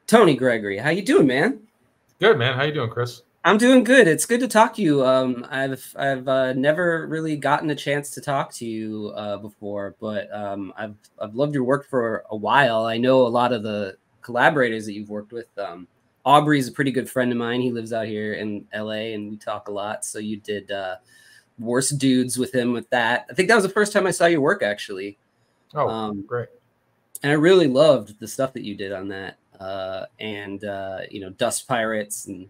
Toni Gregori. How you doing, man? Good, man. How you doing, Chris? I'm doing good. It's good to talk to you. I've never really gotten a chance to talk to you before, but I've loved your work for a while. I know a lot of the collaborators that you've worked with. Aubrey's a pretty good friend of mine. He lives out here in LA, and we talk a lot. So you did Worst Dudes with him with that. I think that was the first time I saw your work, actually. Oh, great. And I really loved the stuff that you did on that. Dust Pirates and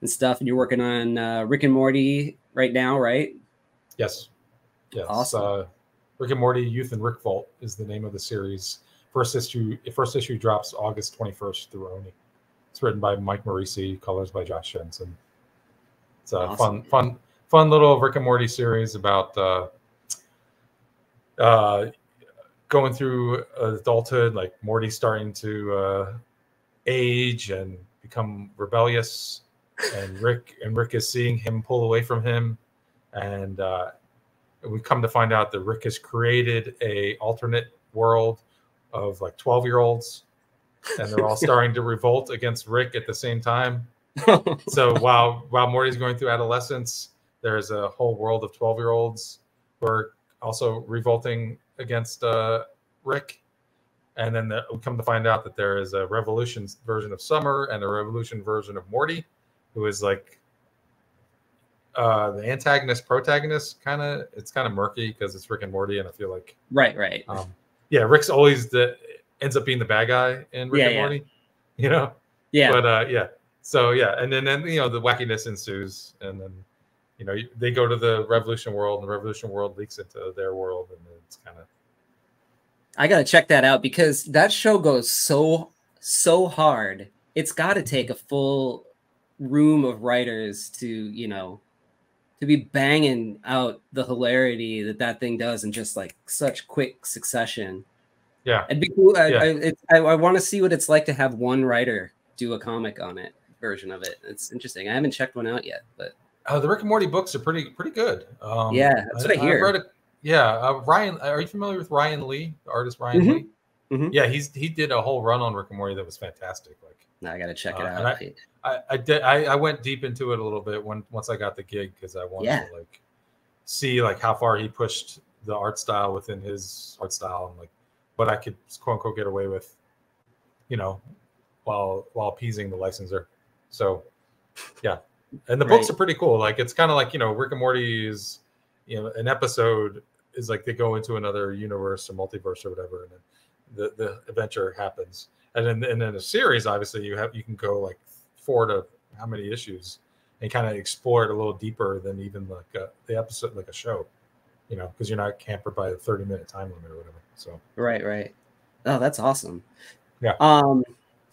stuff. And you're working on Rick and Morty right now, right? Yes. Awesome. Rick and Morty Youth and Rick Vault is the name of the series. First issue drops August 21st through Ronin. It's written by Mike Morisi, colors by Josh Jensen. It's a Awesome. fun little Rick and Morty series about going through adulthood, like Morty starting to age and become rebellious, and Rick is seeing him pull away from him, and we come to find out that Rick has created a alternate world of like 12-year-olds, and they're all starting to revolt against Rick at the same time. So while Morty's going through adolescence, there's a whole world of 12-year-olds who are also revolting against Rick. And then we come to find out that there is a Revolution version of Summer and a Revolution version of Morty, who is like the antagonist protagonist. It's kind of murky because it's Rick and Morty, and I feel like right. Rick's always ends up being the bad guy in Rick and Morty, Yeah. But so and then the wackiness ensues, and then they go to the Revolution world, and the Revolution world leaks into their world, and it's kind of. I gotta check that out because that show goes so hard. It's got to take a full room of writers to be banging out the hilarity that thing does in just like such quick succession. Yeah, it'd be cool. I want to see what it's like to have one writer do a comic on it version of it. It's interesting. I haven't checked one out yet, but the Rick and Morty books are pretty good. That's what I hear. I've read it. Yeah, Ryan. Are you familiar with Ryan Lee, the artist Ryan Lee? Mm-hmm. Yeah, he did a whole run on Rick and Morty that was fantastic. Like, now I got to check it out. And I went deep into it a little bit once I got the gig, because I wanted to like see like how far he pushed the art style within his art style, and like what I could quote unquote get away with, while appeasing the licensor. So yeah, and the books are pretty cool. Like, it's kind of like Rick and Morty is an episode is like they go into another universe or multiverse or whatever, and then the adventure happens. And then a series, obviously, you can go like 4 to how many issues and kind of explore it a little deeper than even like the episode, like a show, because you're not hampered by a 30-minute time limit or whatever. So right. Oh, that's awesome. Yeah.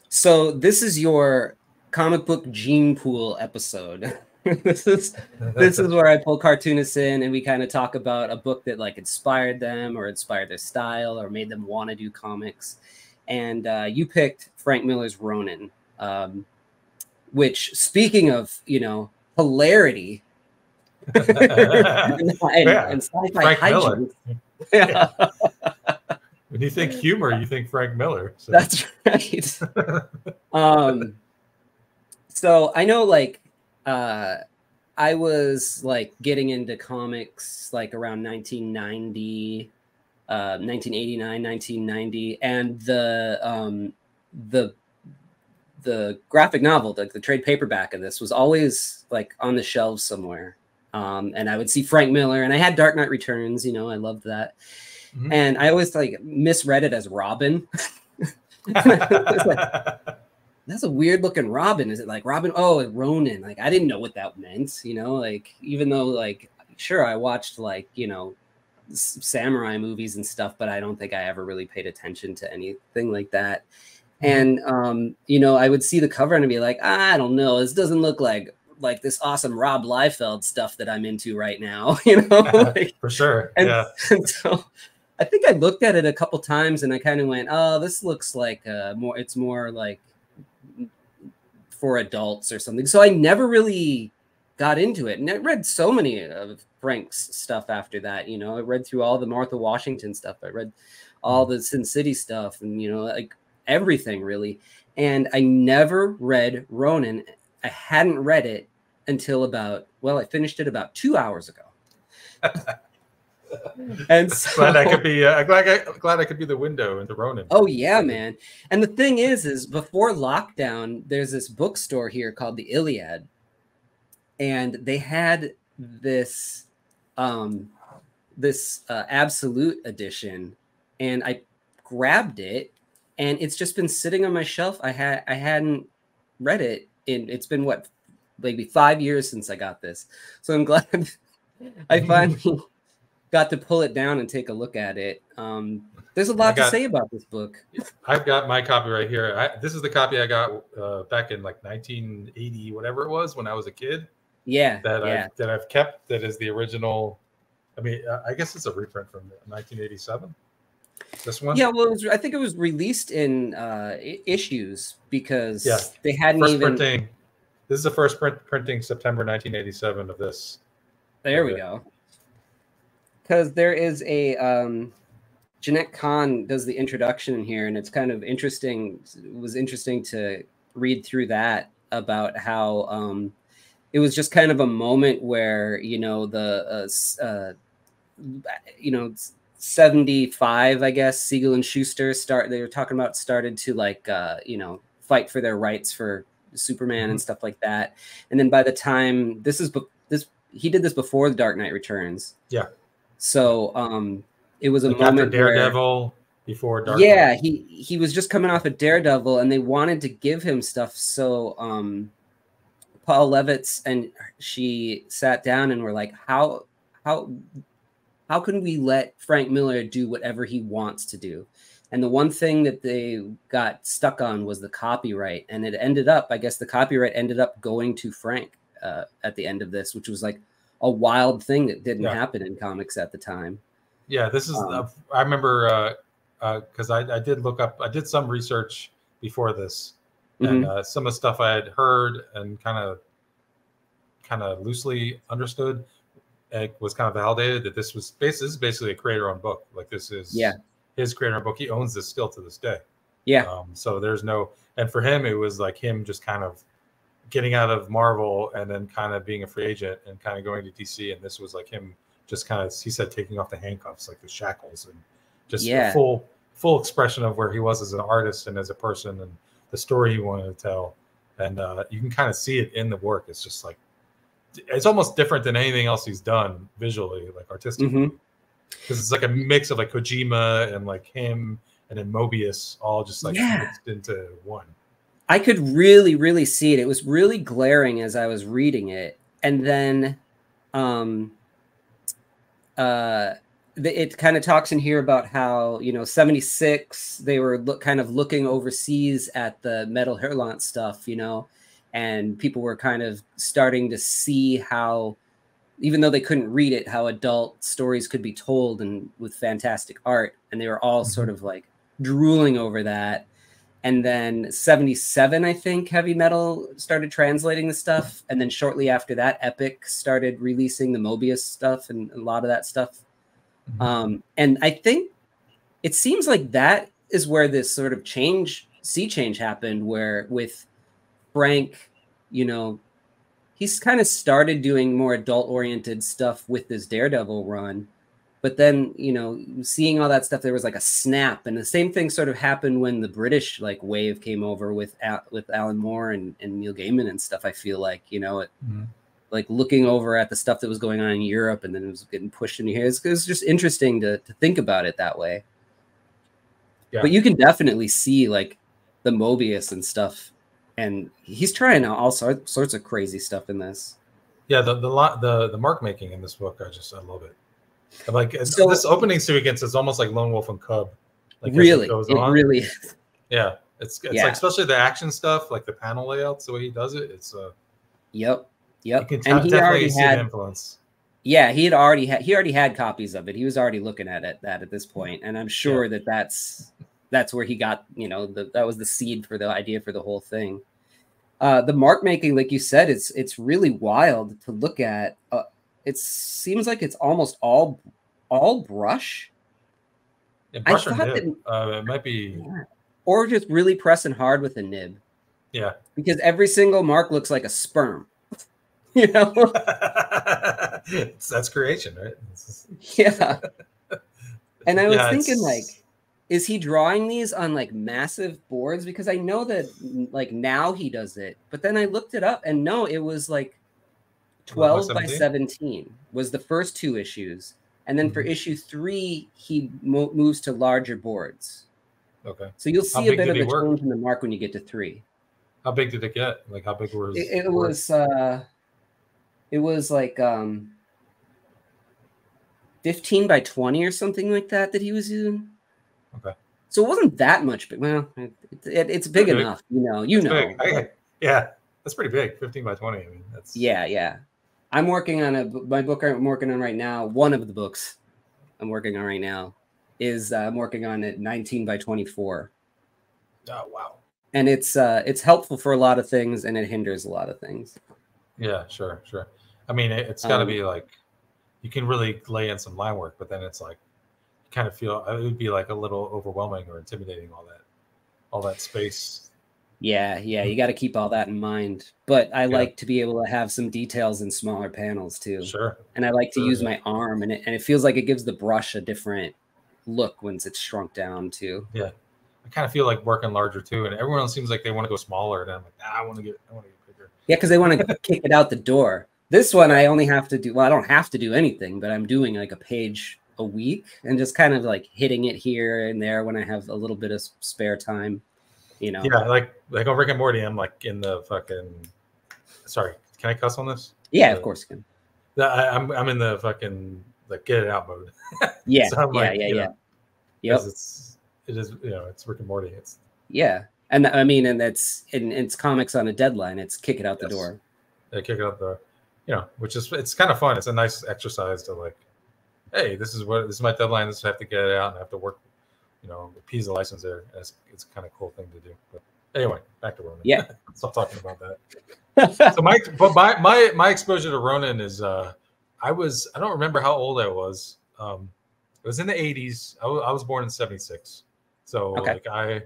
So this is your comic book gene pool episode. This is where I pull cartoonists in, and we kind of talk about a book that like inspired them or inspired their style or made them want to do comics. And you picked Frank Miller's Ronin, which, speaking of hilarity and sci-fi hijinks. Yeah. When you think humor, you think Frank Miller. So. That's right. So I know, like, I was like getting into comics like around 1990, 1989, 1990, and the graphic novel, like the trade paperback of this, was always like on the shelves somewhere. And I would see Frank Miller, and I had Dark Knight Returns, I loved that. Mm-hmm. And I always like misread it as Robin. That's a weird looking Robin. Is it like Robin? Oh, Ronin. Like, I didn't know what that meant, like, even though, like, sure, I watched like, samurai movies and stuff, but I don't think I ever really paid attention to anything like that. And, I would see the cover and I'd be like, I don't know. This doesn't look like this awesome Rob Liefeld stuff that I'm into right now, like, for sure. And so I think I looked at it a couple times and I kind of went, oh, this looks like it's more like for adults or something. So I never really got into it. And I read so many of Frank's stuff after that. I read through all the Martha Washington stuff. I read all the Sin City stuff and, like everything really. and I never read Ronin. I hadn't read it until I finished it about 2 hours ago. And so, glad I could be glad I could be the window into Ronin. Oh yeah, man. And the thing is before lockdown, there's this bookstore here called the Iliad, and they had this absolute edition, and I grabbed it, and it's just been sitting on my shelf. I hadn't read it it's been what, maybe 5 years since I got this, so I'm glad I finally got to pull it down and take a look at it. There's a lot to say about this book. I've got my copy right here. This is the copy I got back in like 1980, whatever it was, when I was a kid. Yeah, that I've kept. That is the original. I mean, I guess it's a reprint from 1987. This one. Yeah, well, I think it was released in issues because they hadn't first even. Printing. This is the first printing, September 1987 of this. There we go. Because there is a Jeanette Kahn does the introduction in here, and it's kind of interesting. It was interesting to read through that about how it was just kind of a moment where, you know, the 75, I guess, Siegel and Schuster they were talking about started to like fight for their rights for Superman and stuff like that. And then by the time he did this before The Dark Knight Returns. Yeah. So it was a moment after Daredevil, before Dark Knight. Yeah, he was just coming off of Daredevil, and they wanted to give him stuff. So Paul Levitz and she sat down and were like, how can we let Frank Miller do whatever he wants to do? And the one thing that they got stuck on was the copyright, and it ended up, I guess, the copyright ended up going to Frank at the end of this, which was like a wild thing that didn't happen in comics at the time. Yeah, this is. I remember because I did look up. I did some research before this, and some of the stuff I had heard and kind of loosely understood, it was kind of validated that this is basically a creator-owned book. Like this is his creator-owned book. He owns this still to this day. Yeah. So there's no, and for him, it was like him just kind of getting out of Marvel and then kind of being a free agent and kind of going to DC. And this was like him just kind of, he said, taking off the handcuffs, like the shackles, and just a full expression of where he was as an artist and as a person and the story he wanted to tell. And you can kind of see it in the work. It's just like, it's almost different than anything else he's done visually, like artistically. Because it's like a mix of like Kojima and like him and then Mobius all just like mixed into one. I could really, really see it. It was really glaring as I was reading it. And then it kind of talks in here about how, 76, they were kind of looking overseas at the Metal Hurlant stuff, and people were kind of starting to see how, even though they couldn't read it, how adult stories could be told and with fantastic art. And they were all sort of like drooling over that. And then 77, I think, Heavy Metal started translating the stuff. And then shortly after that, Epic started releasing the Mobius stuff and a lot of that stuff. And I think it seems like that is where this sort of sea change happened, where with Frank, he's kind of started doing more adult-oriented stuff with this Daredevil run. But then, seeing all that stuff, there was like a snap. And the same thing sort of happened when the British wave came over with Alan Moore and Neil Gaiman and stuff. I feel like, like looking over at the stuff that was going on in Europe, and then it was getting pushed into here. It was just interesting to think about it that way. Yeah. But you can definitely see like the Mobius and stuff. And he's trying out all sorts of crazy stuff in this. Yeah, the mark making in this book, I love it. Like this opening sequence is almost like Lone Wolf and Cub. Like really, it really is. Yeah, it's like especially the action stuff, like the panel layouts, the way he does it. It's Yep. You can definitely see the influence. Yeah, he already had copies of it. He was already looking at that at this point, and I'm sure that's where he got that was the seed for the idea for the whole thing. The mark making, like you said, it's really wild to look at. It seems like it's almost all brush. Yeah, brush or nib. It might be. or just really pressing hard with a nib. Yeah. Because every single mark looks like a sperm. You know? That's creation, right? Yeah. And I was Yeah, thinking, like, is he drawing these on like massive boards? Because I know that like now he does it, but then I looked it up and no, it was like 12 by 17 was the first 2 issues. And then for issue 3, he moves to larger boards. Okay. So you'll see a bit of a change in the mark when you get to 3. How big did it get? Like how big was it was like 15 by 20 or something like that he was using. Okay. So it wasn't that much, but well, it's big enough, you know. Yeah, that's pretty big. 15 by 20. I mean, that's yeah. I'm working on my book I'm working on right now. One of the books I'm working on right now is I'm working on it 19 by 24. Oh wow. And it's helpful for a lot of things and it hinders a lot of things. Yeah, sure. I mean, it's got to be like you can really lay in some line work, but then it's like you kind of feel it would be like a little overwhelming or intimidating, all that space. Yeah, you got to keep all that in mind. But I like to be able to have some details in smaller panels too. Sure. And I like to use my arm, and it feels like it gives the brush a different look once it's shrunk down too. Yeah, I kind of feel like working larger too, and everyone else seems like they want to go smaller, and I'm like, I want to get bigger. Yeah, because they want to kick it out the door. This one I only have to do. Well, I don't have to do anything, but I'm doing like a page a week and just kind of like hitting it here and there when I have a little bit of spare time. You know. Yeah, like on Rick and Morty, I'm like in the fucking. Sorry, can I cuss on this? Yeah, of course you can. I'm in the fucking like get it out mode. Yeah, so yeah. Yep. It is it's Rick and Morty. It's and I mean, and it's comics on a deadline. It's kick it out the door. Yeah, kick it out the, which is it's kind of fun. It's a nice exercise to like, hey, this is my deadline. This I have to get it out and I have to work. Appease the license there. It's kind of cool thing to do. But anyway, back to Ronin. Yeah. Stop talking about that. So my exposure to Ronin is I don't remember how old I was. It was in the 80s. I was born in 76. So I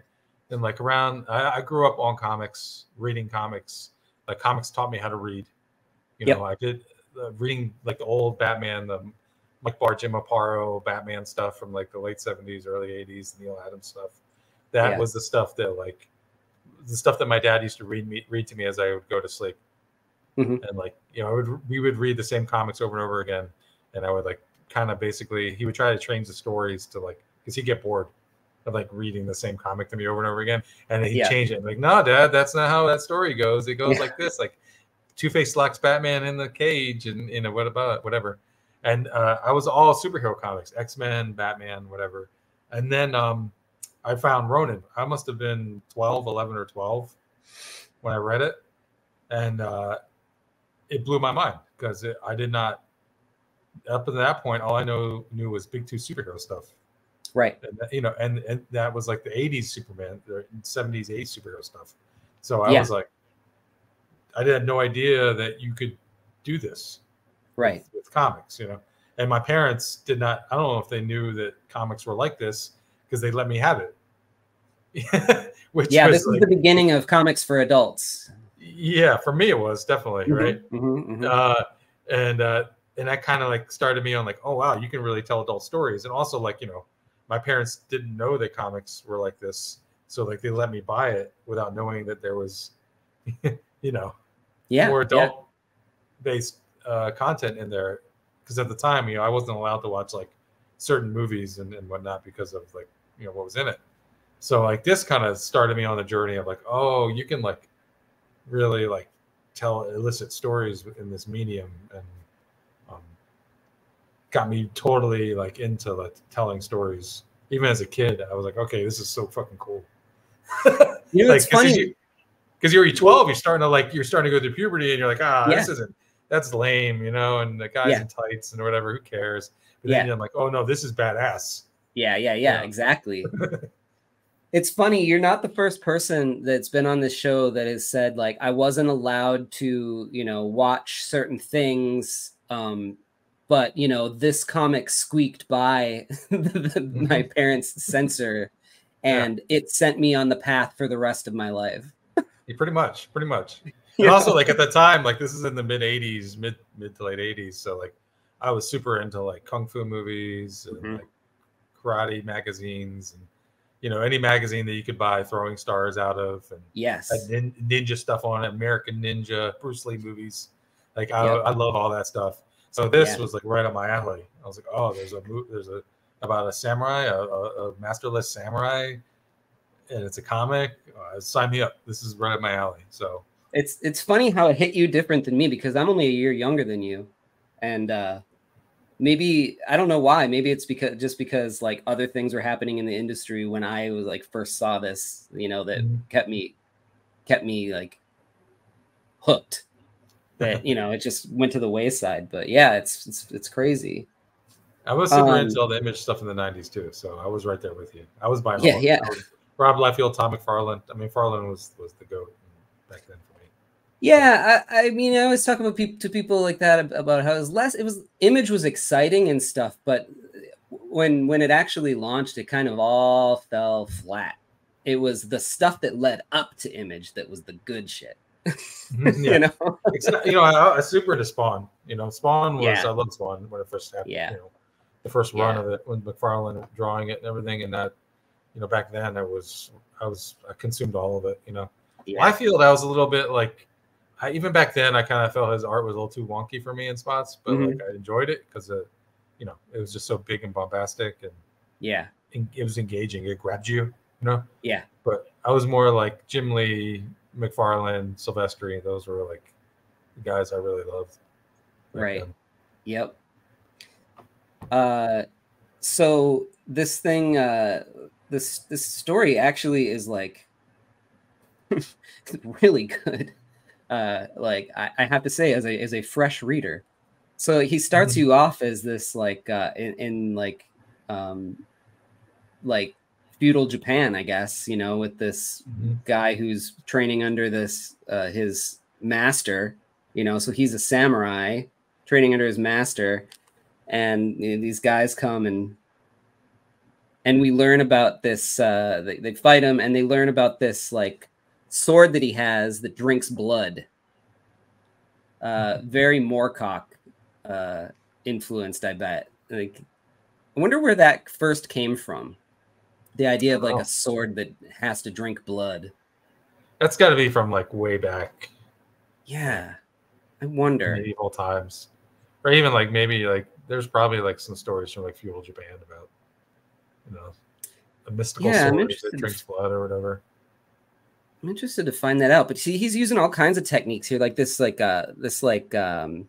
grew up on comics, reading comics. Like comics taught me how to read. I did reading like the old Batman, the Mike Barr, Jim Aparo, Batman stuff from like the late 70s, early 80s, Neil Adams stuff. That was the stuff that my dad used to read to me as I would go to sleep. And like, we would read the same comics over and over again. And I would like kind of basically, he would try to change the stories to like, because he'd get bored of like reading the same comic to me over and over again. And then he'd change it. I'm like, no, Dad, that's not how that story goes. It goes like this, like Two-Face locks Batman in the cage and whatever. And I was all superhero comics, X-Men, Batman, whatever. And then I found Ronin. I must have been 11 or 12 when I read it. And it blew my mind because I did not, up to that point, all I knew was Big Two superhero stuff. Right. And, and that was like the 80s Superman, the 70s, 80s superhero stuff. So I was like, I had no idea that you could do this. Right. With comics, and my parents did not. I don't know if they knew that comics were like this because they let me have it. This was the beginning of comics for adults. Yeah, for me it was definitely right. And that kind of like started me on like, oh wow, you can really tell adult stories, and also like my parents didn't know that comics were like this, so like they let me buy it without knowing that there was, more adult based content in there, because at the time I wasn't allowed to watch like certain movies and whatnot because of like what was in it. So like this kind of started me on the journey of like, oh, you can like really like tell illicit stories in this medium, and got me totally like into like telling stories. Even as a kid, I was like, okay, this is so fucking cool. Like, it's funny because you're 12, you're starting to go through puberty, and you're like, this isn't. That's lame, and the guy's in tights and whatever, who cares? But then I'm like, oh no, this is badass. Yeah, exactly. It's funny, you're not the first person that's been on this show that has said like, I wasn't allowed to, watch certain things. But this comic squeaked by my parents' censor, and it sent me on the path for the rest of my life. Yeah, pretty much. You And also, know? like at the time, like this is in the mid '80s, mid to late '80s. So like, I was super into like kung fu movies and like karate magazines, and any magazine that you could buy throwing stars out of, and Yes. had ninja stuff on it, American Ninja, Bruce Lee movies. Like Yep. I love all that stuff. So this Yeah. was like right up my alley. I was like, oh, there's a about a samurai, a masterless samurai, and it's a comic. Sign me up. This is right up my alley. So It's funny how it hit you different than me, because I'm only a year younger than you, and maybe I don't know why. Maybe it's because like other things were happening in the industry when I was like first saw this, that kept me like hooked. That it just went to the wayside. But yeah, it's crazy. I was super into all the Image stuff in the '90s too. So I was right there with you. I was buying all of it. Yeah. Rob Liefeld, Todd McFarlane. I mean, Farlane was the GOAT back then for me. Yeah, I mean, I always talk about to people like that about how Image was exciting and stuff, but when it actually launched, it kind of all fell flat. It was the stuff that led up to Image that was the good shit. Yeah. I super into Spawn. Spawn was I loved Spawn when it first happened. Yeah. The first run of it, when McFarlane drawing it and everything, and that back then I consumed all of it. Liefeld, I was a little bit like, even back then I kind of felt his art was a little too wonky for me in spots, but like I enjoyed it because it was just so big and bombastic, and it was engaging. It grabbed you, Yeah. But I was more like Jim Lee, McFarlane, Silvestri. Those were like the guys I really loved. Right. Then. Yep. So this thing, this story actually is like really good. Like I have to say, as a fresh reader. So he starts you off as this like in like feudal Japan, I guess, with this guy who's training under this his master, so he's a samurai training under his master, and these guys come and we learn about this. They fight him, and they learn about this like sword that he has that drinks blood. Very Moorcock influenced, I bet. Like, I wonder where that first came from. The idea of like a sword that has to drink blood. That's got to be from like way back. Yeah, I wonder. Medieval times, or even like maybe like there's probably like some stories from like feudal Japan about a mystical sword that drinks blood or whatever. I'm interested to find that out. But see, he's using all kinds of techniques here, like this, I don't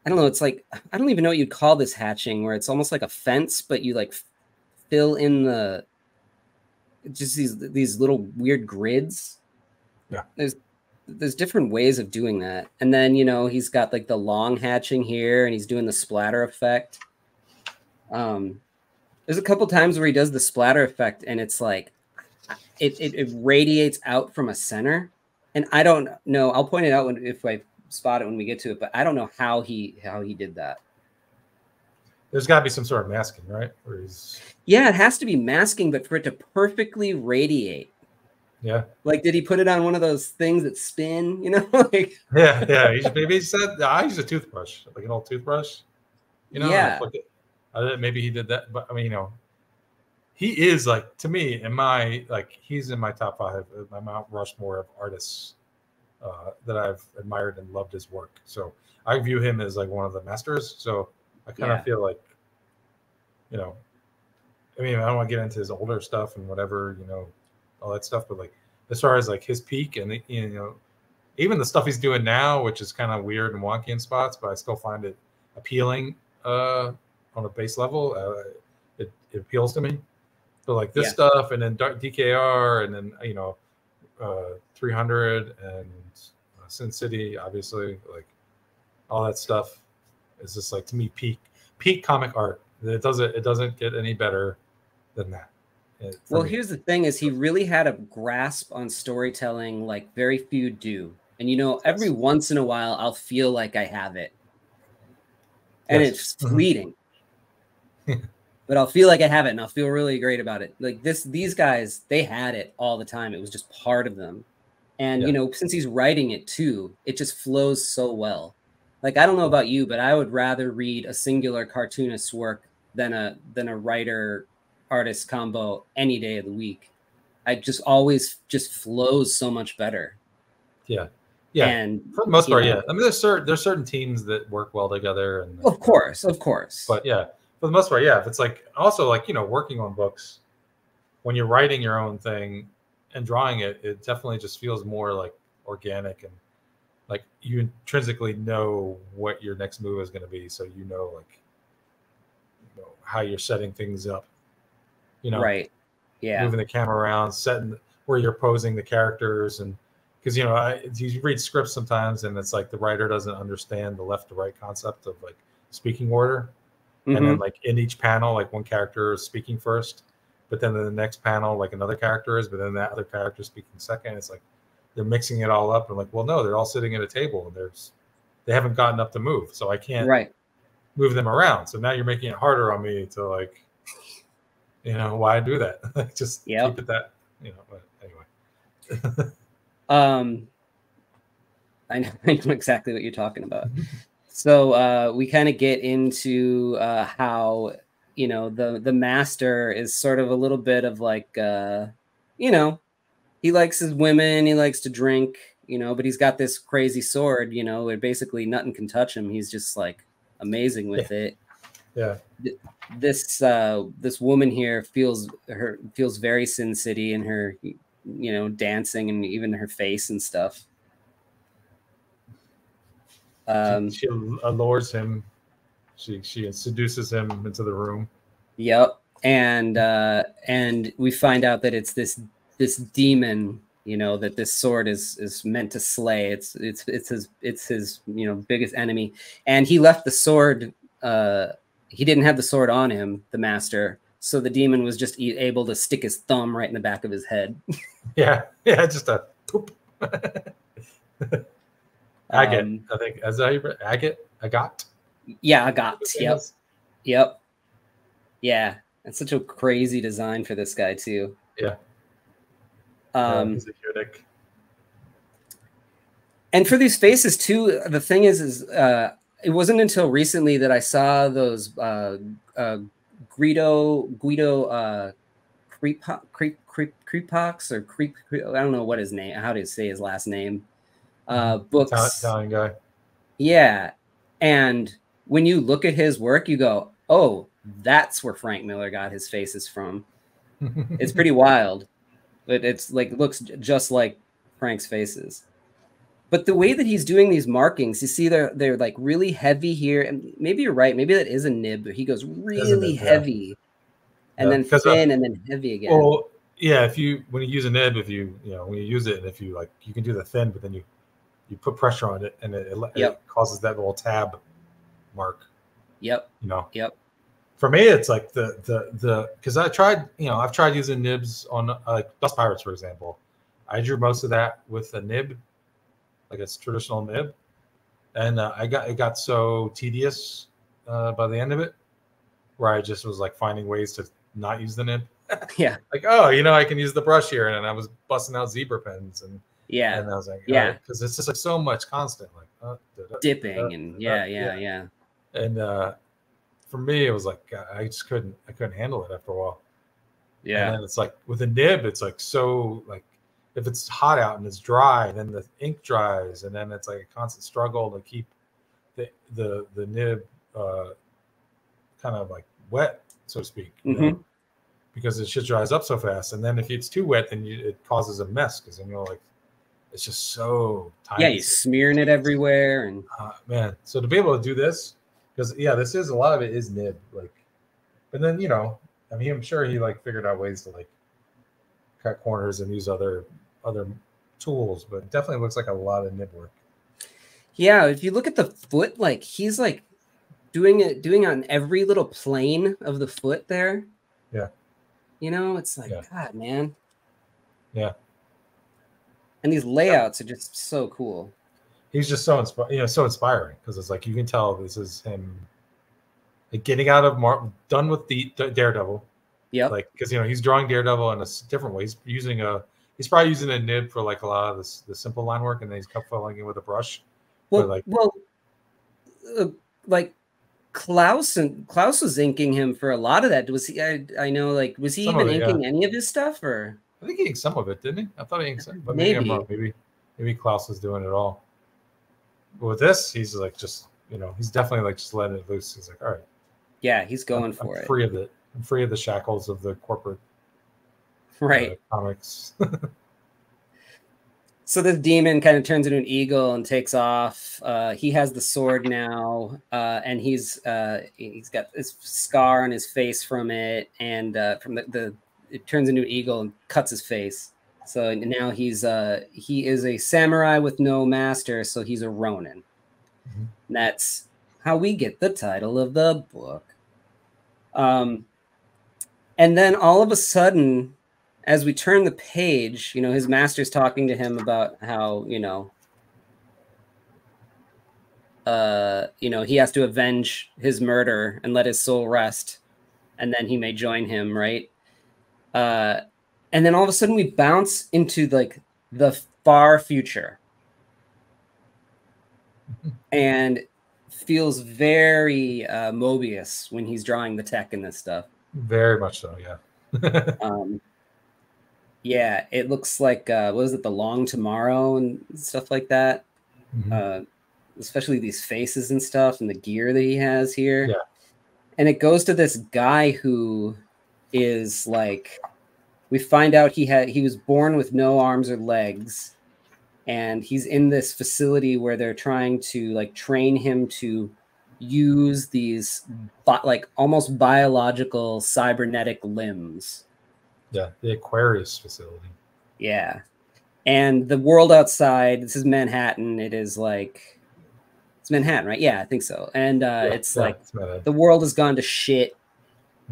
know. It's like, I don't even know what you'd call this hatching, where it's almost like a fence, but you like fill in just these little weird grids. Yeah. There's different ways of doing that. And then, he's got like the long hatching here, and he's doing the splatter effect. There's a couple times where he does the splatter effect, and it's like, it radiates out from a center. And I don't know, I'll point it out if I spot it when we get to it, but I don't know how he did that. There's got to be some sort of masking, right? Yeah, it has to be masking, but for it to perfectly radiate. Yeah. Like, did he put it on one of those things that spin? Like. Yeah. Maybe he said, I use a toothbrush, like an old toothbrush. Yeah. Maybe he did that, but I mean, he is like, to me, he's in my top 5, my Mount Rushmore of artists that I've admired and loved his work. So I view him as like one of the masters. So I kind of feel like, I mean, I don't want to get into his older stuff and whatever, all that stuff, but like as far as like his peak and even the stuff he's doing now, which is kind of weird and wonky in spots, but I still find it appealing on a base level. It appeals to me. So like this stuff, and then DKR, and then 300 and Sin City, obviously, like all that stuff is just like, to me, peak comic art. It doesn't get any better than that. Well, here's the thing: is he really had a grasp on storytelling like very few do, and every once in a while I'll feel like I have it, and it's fleeting. but I'll feel like I have it, and I'll feel really great about it. Like these guys, they had it all the time. It was just part of them. And, Yeah. you know, since he's writing it too, it just flows so well. Like, I don't know about you, but I would rather read a singular cartoonist's work than a writer artist combo any day of the week. I just always just flows so much better. Yeah. Yeah. And for the most part, know, yeah. I mean, there's certain teams that work well together, and of course. But yeah, for the most part, yeah. If it's like also like, you know, working on books, when you're writing your own thing and drawing it, it definitely just feels more like organic, and like you intrinsically know what your next move is going to be, so you know, like, you know, how you're setting things up, you know, right. Yeah. moving the camera around, setting where you're posing the characters. And because, you know, you read scripts sometimes and it's like the writer doesn't understand the left to right concept of like speaking order. And then like in each panel, like one character is speaking first, but then in the next panel, like another character is, but then that other character is speaking second. It's like they're mixing it all up, and like, well, no, they're all sitting at a table and they haven't gotten up to move, so I can't move them around. So now you're making it harder on me to, like, you know, why do that? Like, just keep it that, you know. But anyway. I know exactly what you're talking about. So we kind of get into how, you know, the master is sort of a little bit of like, you know, he likes his women, he likes to drink, you know, but he's got this crazy sword, you know, where basically nothing can touch him. He's just like amazing with it. Yeah. This woman here feels very Sin City in her, you know, dancing and even her face and stuff. She allures him. She seduces him into the room. Yep. And we find out that it's this demon, you know, that this sword is meant to slay. It's his you know, biggest enemy. And he left the sword, he didn't have the sword on him, the master. So the demon was just able to stick his thumb right in the back of his head. Yeah, just a poop. Agate, I think. As Agate? Yeah, Agate. Yep. Yeah. It's such a crazy design for this guy too. Yeah. He's a eunuch. And for these faces too, the thing is it wasn't until recently that I saw those Guido Creepox or Creep. I don't know what his name. How to say his last name. Books. Italian guy. Yeah, and when you look at his work, you go, "Oh, that's where Frank Miller got his faces from." It's pretty wild, but it's like looks just like Frank's faces. But the way that he's doing these markings, you see, they're like really heavy here, and maybe you're right. Maybe that is a nib, but he goes really heavy, and then thin, and then heavy again. Well, yeah. When you use a nib, when you use it, and if you like, you can do the thin, but then you put pressure on it, and it causes that little tab mark. Yep. You know. Yep. For me, it's like the because I've tried using nibs on like Dust Pirates, for example. I drew most of that with a nib, like a traditional nib, and it got so tedious by the end of it, where I just was like finding ways to not use the nib. Yeah. Like, oh, you know, I can use the brush here, and I was busting out zebra pens and I was like, because it's just like so much constant like dipping and yeah. And for me, it was like I couldn't handle it after a while. Yeah. And then it's like with a nib, it's like so like if it's hot out and it's dry, then the ink dries, and then it's like a constant struggle to keep the nib kind of like wet, so to speak, you know? Because it shit dries up so fast. And then if it's too wet, then it causes a mess, because then you're like, it's just so tight. Yeah, you're smearing it everywhere, and man. So to be able to do this, because this is a lot of it is nib, like, but then I mean, I'm sure he like figured out ways to like cut corners and use other tools, but it definitely looks like a lot of nib work. Yeah, if you look at the foot, like he's like doing on every little plane of the foot there. Yeah. You know, it's like, God, man. Yeah. And these layouts are just so cool. He's just so inspiring, because it's like you can tell this is him. like getting out of done with the Daredevil. Yep. Like, because he's drawing Daredevil in a different way. He's probably using a nib for like a lot of the simple line work, and then he's filling it with a brush. Well, like Klaus was inking him for a lot of that. Was he? I know. Like, was he even inking any of his stuff, or? I think he inked some of it, didn't he? I thought he inked some, but maybe I'm wrong. Maybe Klaus is doing it all. But with this, he's like just he's definitely like just letting it loose. He's like, all right, yeah, he's going for it. Free of it. I'm free of the shackles of the corporate comics. So this demon kind of turns into an eagle and takes off. He has the sword now, and he's got this scar on his face from it, and from it turns into an eagle and cuts his face. So now he is a samurai with no master, so he's a Ronin. Mm-hmm. And that's how we get the title of the book. And then all of a sudden, as we turn the page, his master's talking to him about how, he has to avenge his murder and let his soul rest, and then he may join him, right? And then all of a sudden we bounce into like the far future, and feels very Mobius when he's drawing the tech in this stuff. Very much so, yeah. Yeah, it looks like what is it, The Long Tomorrow and stuff like that. Mm-hmm. Especially these faces and stuff, and the gear that he has here. Yeah, and it goes to this guy who is like, we find out he was born with no arms or legs, and he's in this facility where they're trying to like train him to use these like almost biological cybernetic limbs. Yeah, the Aquarius facility. Yeah. And the world outside, this is Manhattan. It's Manhattan, right? Yeah, I think so. And it's the world has gone to shit.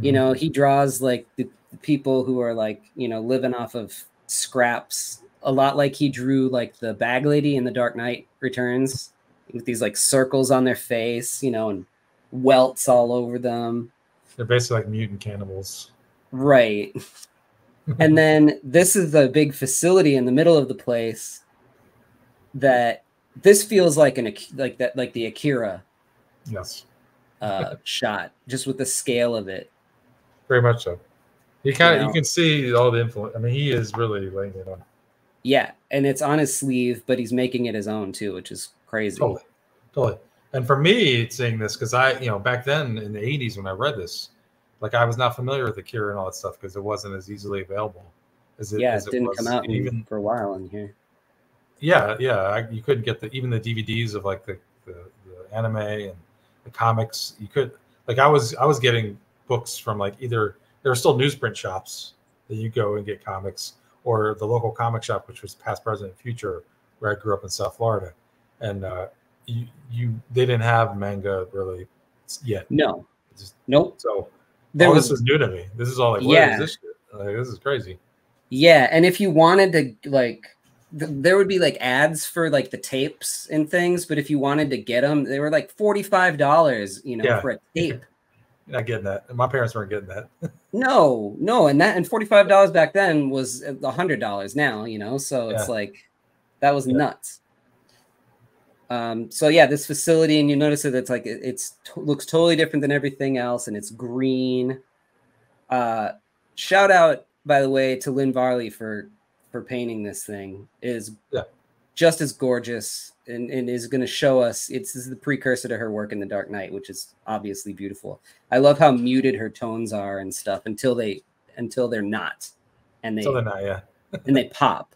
Mm-hmm. He draws like the people who are like, living off of scraps, a lot like he drew like the bag lady in The Dark Knight Returns, with these like circles on their face, and welts all over them. They're basically like mutant cannibals. Right. And then this is the big facility in the middle of the place that this feels like the Akira shot, just with the scale of it. Very much so. You can see all the influence. I mean, he is really laying it on. Yeah, and it's on his sleeve, but he's making it his own too, which is crazy. Totally. And for me, seeing this, because back then in the 80s when I read this, like I was not familiar with Akira and all that stuff because it wasn't as easily available as it. Yeah, it didn't come out even for a while in here. Yeah. You couldn't get even the DVDs of like the anime and the comics. You could I was getting books from like either there were still newsprint shops that you go and get comics, or the local comic shop, which was Past, Present, and Future, where I grew up in South Florida, and they didn't have manga really yet. No, nope. So this was new to me. This is all like, what is this shit? Like, this is crazy. Yeah, and if you wanted to like, there would be like ads for like the tapes and things, but if you wanted to get them, they were like $45, for a tape. You're not getting that. My parents weren't getting that. No, and $45 back then was $100 now, so it's like that was nuts. So yeah, this facility, and you notice that it's like looks totally different than everything else, and it's green. Shout out, by the way, to Lynn Varley for painting this thing. It is just as gorgeous, and is going to show us. This is the precursor to her work in The Dark Knight, which is obviously beautiful. I love how muted her tones are and stuff until they're not, and and they pop.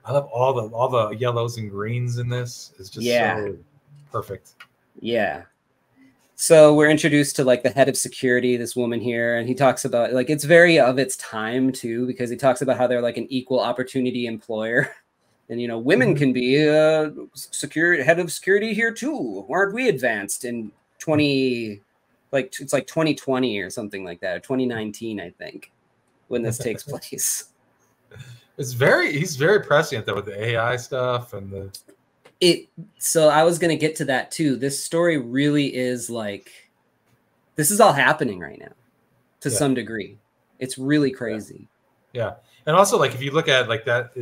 I love all the yellows and greens in this. It's just so perfect. Yeah. So we're introduced to like the head of security, this woman here, and he talks about like it's very of its time too, because he talks about how they're like an equal opportunity employer. And women can be head of security here too. Aren't we advanced in 2020 or something like that, or 2019, I think, when this takes place. He's very prescient though with the AI stuff and so I was gonna get to that too. This story really is like This is all happening right now to Yeah. some degree. It's really crazy. Yeah. And also, like, if you look at like that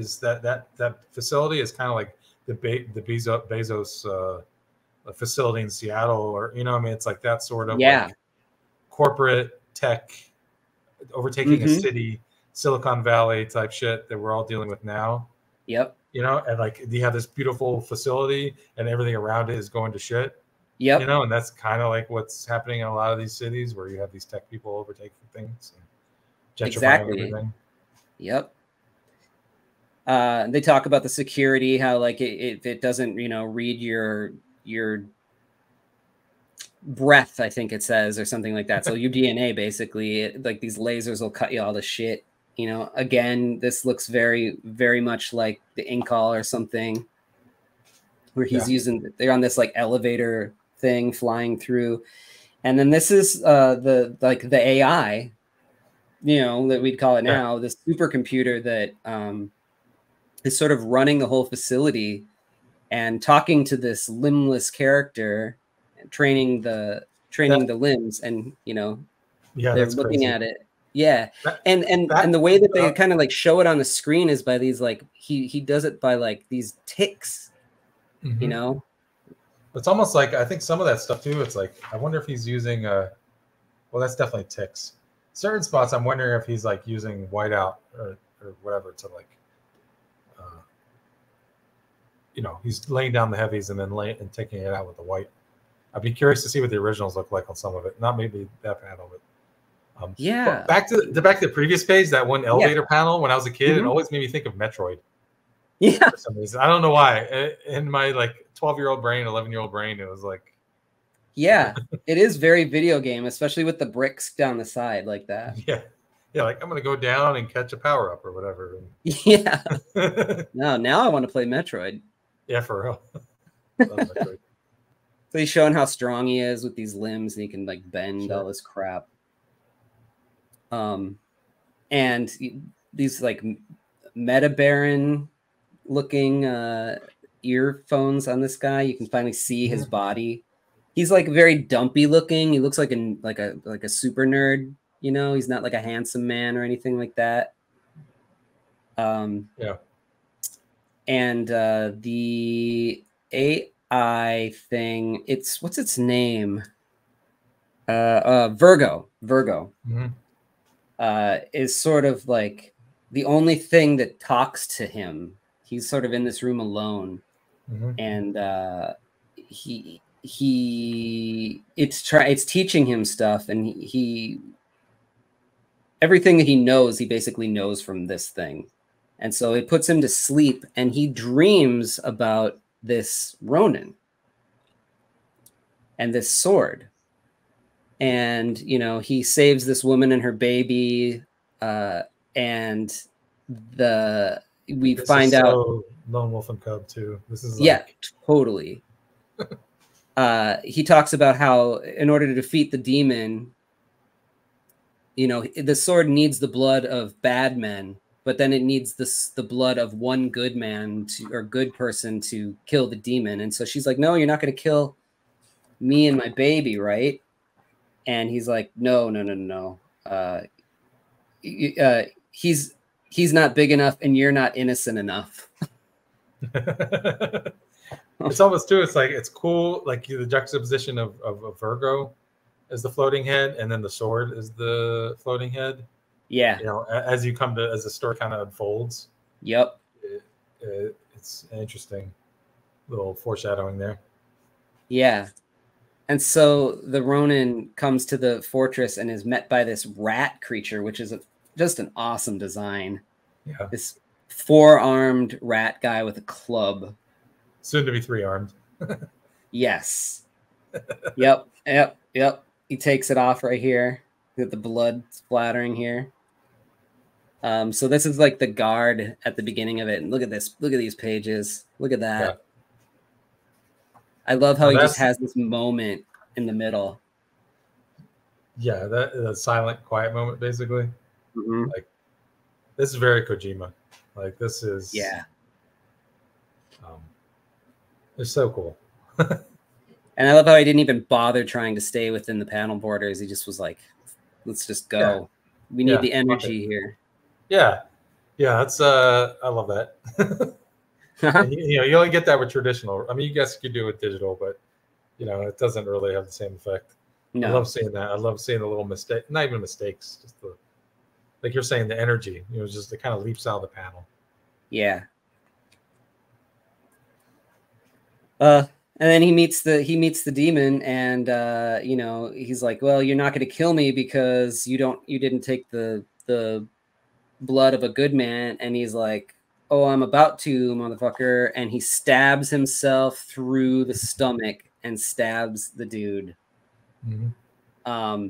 facility is kind of like the Bezos facility in Seattle, or I mean, it's like that sort of like corporate tech overtaking a city, Silicon Valley type shit that we're all dealing with now. Yep. And like you have this beautiful facility and everything around it is going to shit. Yep. And that's kind of like what's happening in a lot of these cities where you have these tech people overtaking things and gentrifying everything. Yep. They talk about the security, how like it doesn't, read your breath, I think it says, or something like that. So your DNA, basically, like these lasers will cut you all to shit. Again, this looks very, very much like the Inkall or something, where he's they're on this like elevator thing flying through. And then this is the AI, that we'd call it now, this supercomputer that is sort of running the whole facility and talking to this limbless character, training the limbs, and they're looking crazy. at it. Yeah. And the way that they kind of like show it on the screen is by these like he does it by like these ticks, It's almost like, I think some of that stuff too, it's like, I wonder if he's using well, that's definitely ticks. Certain spots I'm wondering if he's like using whiteout or whatever to like he's laying down the heavies and then taking it out with the white. I'd be curious to see what the originals look like on some of it. Not maybe that panel, but but back to the previous page, that one elevator panel. When I was a kid, it always made me think of Metroid. Yeah, for some reason. I don't know why. In my like 12-year-old brain, 11-year-old brain, it was like. Yeah, it is very video game, especially with the bricks down the side like that. Yeah. Yeah, like I'm gonna go down and catch a power up or whatever. Yeah. Now I want to play Metroid. Yeah, for real. Love Metroid. So he's showing how strong he is with these limbs, and he can like bend all this crap. And these like Meta Baron looking earphones on this guy. You can finally see his body. He's like very dumpy looking. He looks like a super nerd. He's not like a handsome man or anything like that. Yeah. And the AI thing, what's its name? Virgo. Is sort of like the only thing that talks to him. He's sort of in this room alone, and it's teaching him stuff, and he everything that he knows, he basically knows from this thing. And so it puts him to sleep, and he dreams about this Ronin and this sword. And, he saves this woman and her baby. And we find out. Lone Wolf and Cub too. This is totally. He talks about how in order to defeat the demon, the sword needs the blood of bad men, but then it needs the blood of one good man or good person to kill the demon. And so she's like, no, you're not going to kill me and my baby, right? And he's like, no. He's not big enough, and you're not innocent enough. It's almost too. It's like, it's cool. Like the juxtaposition of Virgo as the floating head, and then the sword is the floating head. Yeah. As the story kind of unfolds. Yep. It's an interesting little foreshadowing there. Yeah. And so the Ronin comes to the fortress and is met by this rat creature, which is just an awesome design. Yeah. This 4-armed rat guy with a club. Soon to be 3-armed. Yes. Yep. He takes it off right here. Get the blood splattering here. So this is like the guard at the beginning of it. And look at this. Look at these pages. Look at that. Yeah. I love how he just has this moment in the middle. Yeah, that silent, quiet moment, basically. Mm-hmm. Like, this is very Kojima. Like, this is... Yeah. It's so cool. And I love how he didn't even bother trying to stay within the panel borders. He just was like, let's just go. Yeah. We need the energy here. Yeah. Yeah, that's I love that. And, you know, you only get that with traditional. I mean, you guess you could do it with digital, but you know, it doesn't really have the same effect. No. I love seeing that. I love seeing the little mistake, not even mistakes, just the, like you're saying, the energy. You know, just it kind of leaps out of the panel. Yeah. And then he meets the demon, and you know, he's like, well, you're not going to kill me because you didn't take the blood of a good man. And he's like, oh, I'm about to, motherfucker. And he stabs himself through the stomach and stabs the dude. Mm-hmm.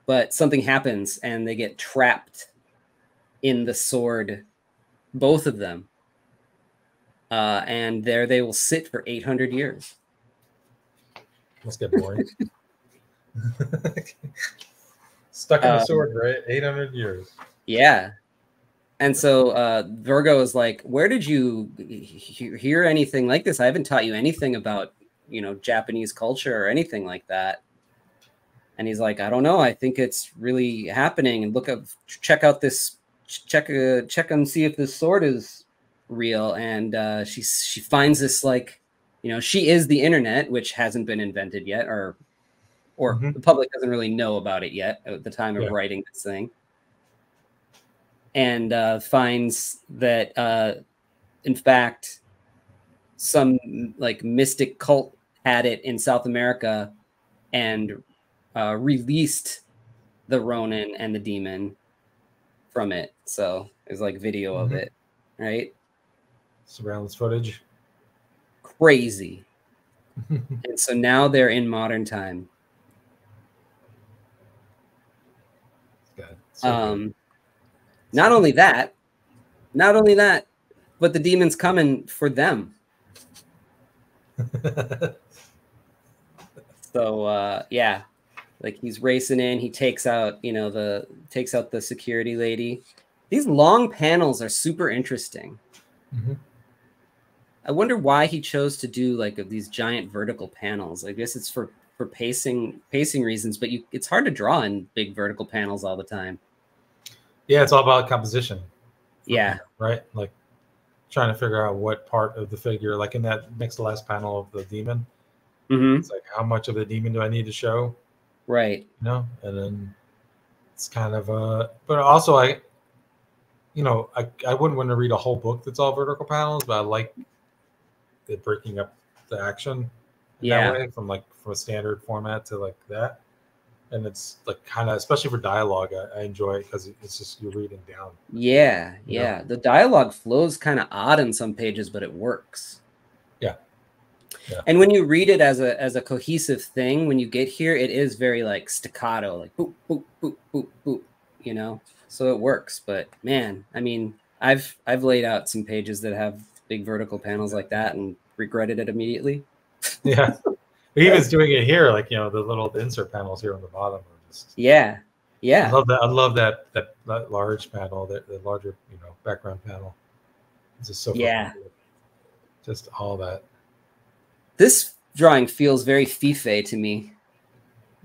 But something happens and they get trapped in the sword, both of them. And there they will sit for 800 years. Must get boring. Stuck in the sword, right? 800 years. Yeah. And so Virgo is like, where did you hear anything like this? I haven't taught you anything about, you know, Japanese culture or anything like that. And he's like, I don't know. I think it's really happening. And check out this, check and see if this sword is real. And she finds this, like, you know, she is the internet, which hasn't been invented yet, or the public doesn't really know about it yet at the time of writing this thing. And finds that, in fact, some like mystic cult had it in South America and released the Ronin and the demon from it. So there's like video of it, right? Surveillance footage. Crazy. And so now they're in modern time. Not only that, but the demon's coming for them. So yeah, like he's racing in, he takes out, you know, the security lady. These long panels are super interesting. I wonder why he chose to do like these giant vertical panels. I guess it's for pacing reasons, but it's hard to draw in big vertical panels all the time. Yeah, it's all about composition. Yeah. Right? Like trying to figure out what part of the figure, like in that next to last panel of the demon, it's like, how much of the demon do I need to show? Right. You know, and then it's kind of but also I wouldn't want to read a whole book that's all vertical panels, but I like it breaking up the action in that way from a standard format to like that. And it's like kind of, especially for dialogue, I enjoy it because it's just you're reading down. Yeah, yeah. Know? The dialogue flows kind of odd on some pages, but it works. Yeah. And when you read it as a cohesive thing, when you get here, it is very like staccato, like boop, boop, boop, boop, boop, you know? So it works. But man, I mean, I've laid out some pages that have big vertical panels like that and regretted it immediately. Yeah. He was doing it here, like, you know, the little insert panels here on the bottom are just yeah. I love that large panel, the larger, you know, background panel. It's just so fun. Just all that. This drawing feels very Fife to me.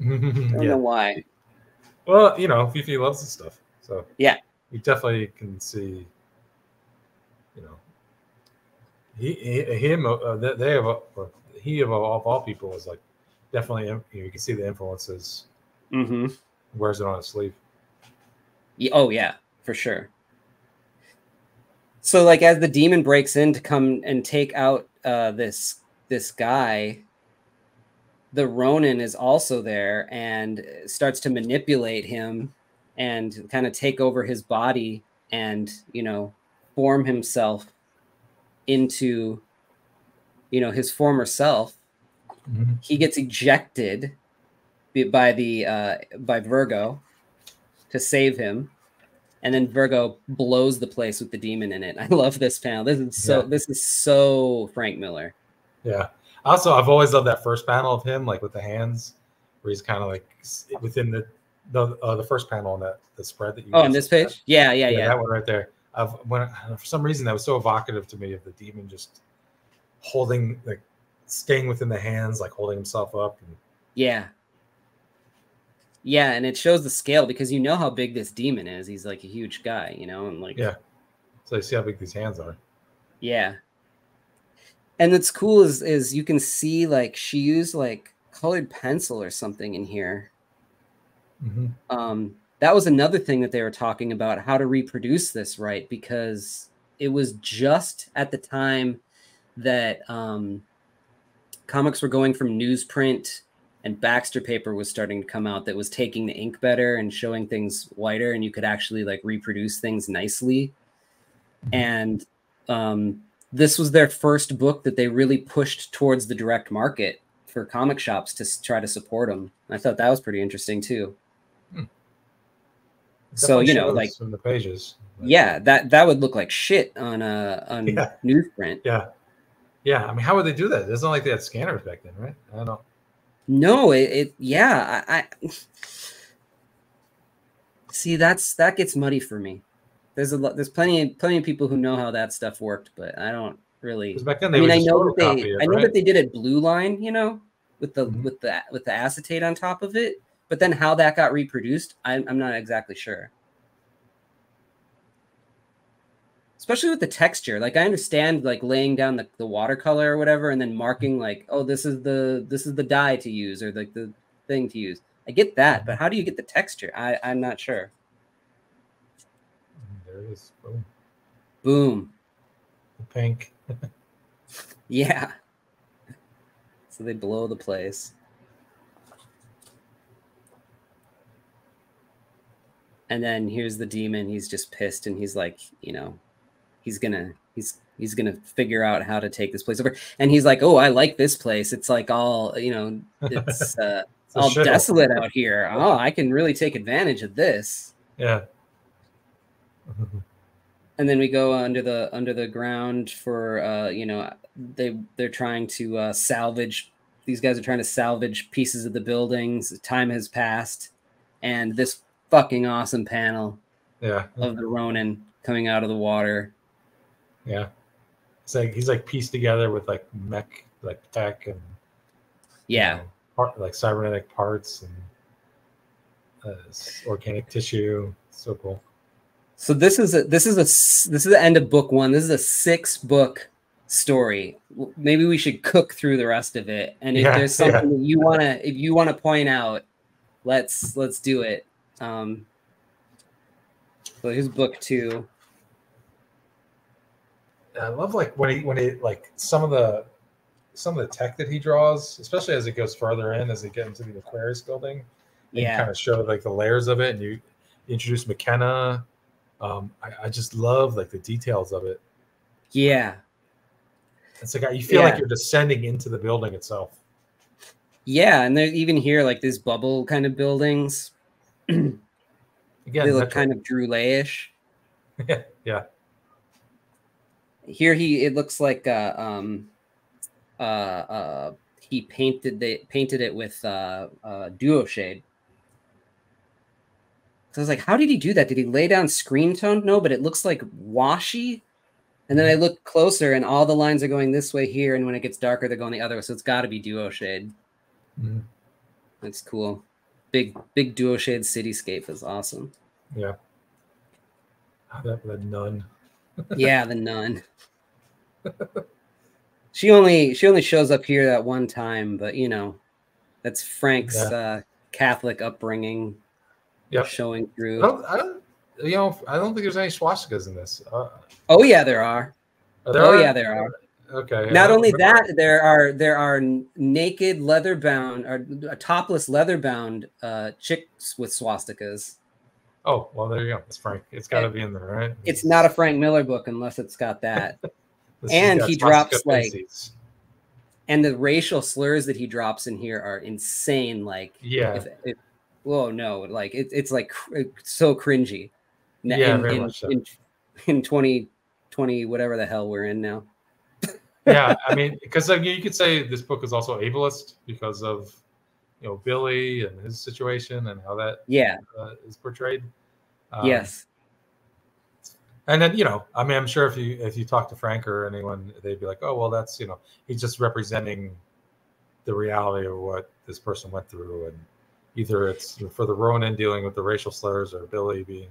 I don't know why. Well, you know, Fife loves this stuff, so yeah, you definitely can see. You know, he of all people is like definitely, you can see the influences. Wears it on his sleeve. Yeah, oh yeah, for sure. So like as the demon breaks in to come and take out this guy, the Ronin is also there and starts to manipulate him and kind of take over his body and, you know, form himself into, you know, his former self. He gets ejected by Virgo to save him, and then Virgo blows the place with the demon in it. I love this panel. This is so Frank Miller. Yeah. Also, I've always loved that first panel of him, like with the hands, where he's kind of like within the first panel on the spread that you. Oh, on this page? Yeah. That one right there. For some reason that was so evocative to me of the demon just holding, like staying within the hands, like holding himself up. And... Yeah. Yeah, and it shows the scale because you know how big this demon is. He's like a huge guy, you know, and like yeah. So you see how big these hands are. Yeah. And what's cool is you can see like she used like colored pencil or something in here. That was another thing that they were talking about, how to reproduce this right, because it was just at the time that comics were going from newsprint and Baxter paper was starting to come out that was taking the ink better and showing things whiter, and you could actually like reproduce things nicely. And this was their first book that they really pushed towards the direct market for comic shops to try to support them. I thought that was pretty interesting too. So, you know, like from the pages. Yeah, that would look like shit on newsprint. Yeah. Yeah. I mean, how would they do that? It's not like they had scanners back then, right? I don't know. No, yeah. I see that gets muddy for me. There's plenty of people who know how that stuff worked, but I don't really. Back then I know that they did it Blue Line, you know, with the acetate on top of it. But then how that got reproduced, I'm not exactly sure. Especially with the texture, like I understand like laying down the watercolor or whatever, and then marking like, oh, this is the dye to use or like the thing to use. I get that, but how do you get the texture? I'm not sure. There it is. Boom. Boom. The pink. Yeah. So they blow the place. And then here's the demon. He's just pissed, and he's like, you know, he's gonna figure out how to take this place over. And he's like, oh, I like this place. It's like all, you know, it's all desolate out here. Oh, I can really take advantage of this. Yeah. And then we go under the ground for you know, they're trying to salvage. These guys are trying to salvage pieces of the buildings. Time has passed, and this fucking awesome panel of the Ronin coming out of the water. Yeah. It's like he's like pieced together with like mech like tech and yeah, like cybernetic parts and organic tissue. So cool. So this is the end of book 1. This is a 6-book story. Maybe we should cook through the rest of it. And if there's something that you wanna point out, let's do it. So here's book 2. I love like when he like some of the tech that he draws, especially as it goes further in, as they get into the Aquarius building. And you kind of show like the layers of it, and you introduce McKenna. I just love like the details of it. Yeah. It's like you feel like you're descending into the building itself. Yeah, and there's even here like these bubble kind of buildings. Again, they look kind of Drew-ish. Yeah. Here it looks like he painted it with duo shade. So I was like, how did he do that? Did he lay down screen tone? No, but it looks like washy. And then I look closer, and all the lines are going this way here, and when it gets darker, they're going the other way. So it's got to be duo shade. That's cool. Big duo shade cityscape is awesome. Yeah. That nun. Yeah, the nun. She only shows up here that one time, but you know, that's Frank's Catholic upbringing showing through. I don't think there's any swastikas in this. Oh yeah, there are. Yeah, there are. Okay. Not only that, there are naked leather-bound or topless leather-bound chicks with swastikas. Oh, well, there you go. It's Frank. It's got to be in there, right? It's not a Frank Miller book unless it's got that. And he drops faces. And the racial slurs that he drops in here are insane. Like, whoa, no, like it's like so cringy. Very much so. In 2020, whatever the hell we're in now. Yeah, I mean, because you could say this book is also ableist because of Billy and his situation and how that is portrayed. Yes. And then, I mean, I'm sure if you talk to Frank or anyone, they'd be like, oh, well, that's, he's just representing the reality of what this person went through. And either it's for the Ronin dealing with the racial slurs, or Billy being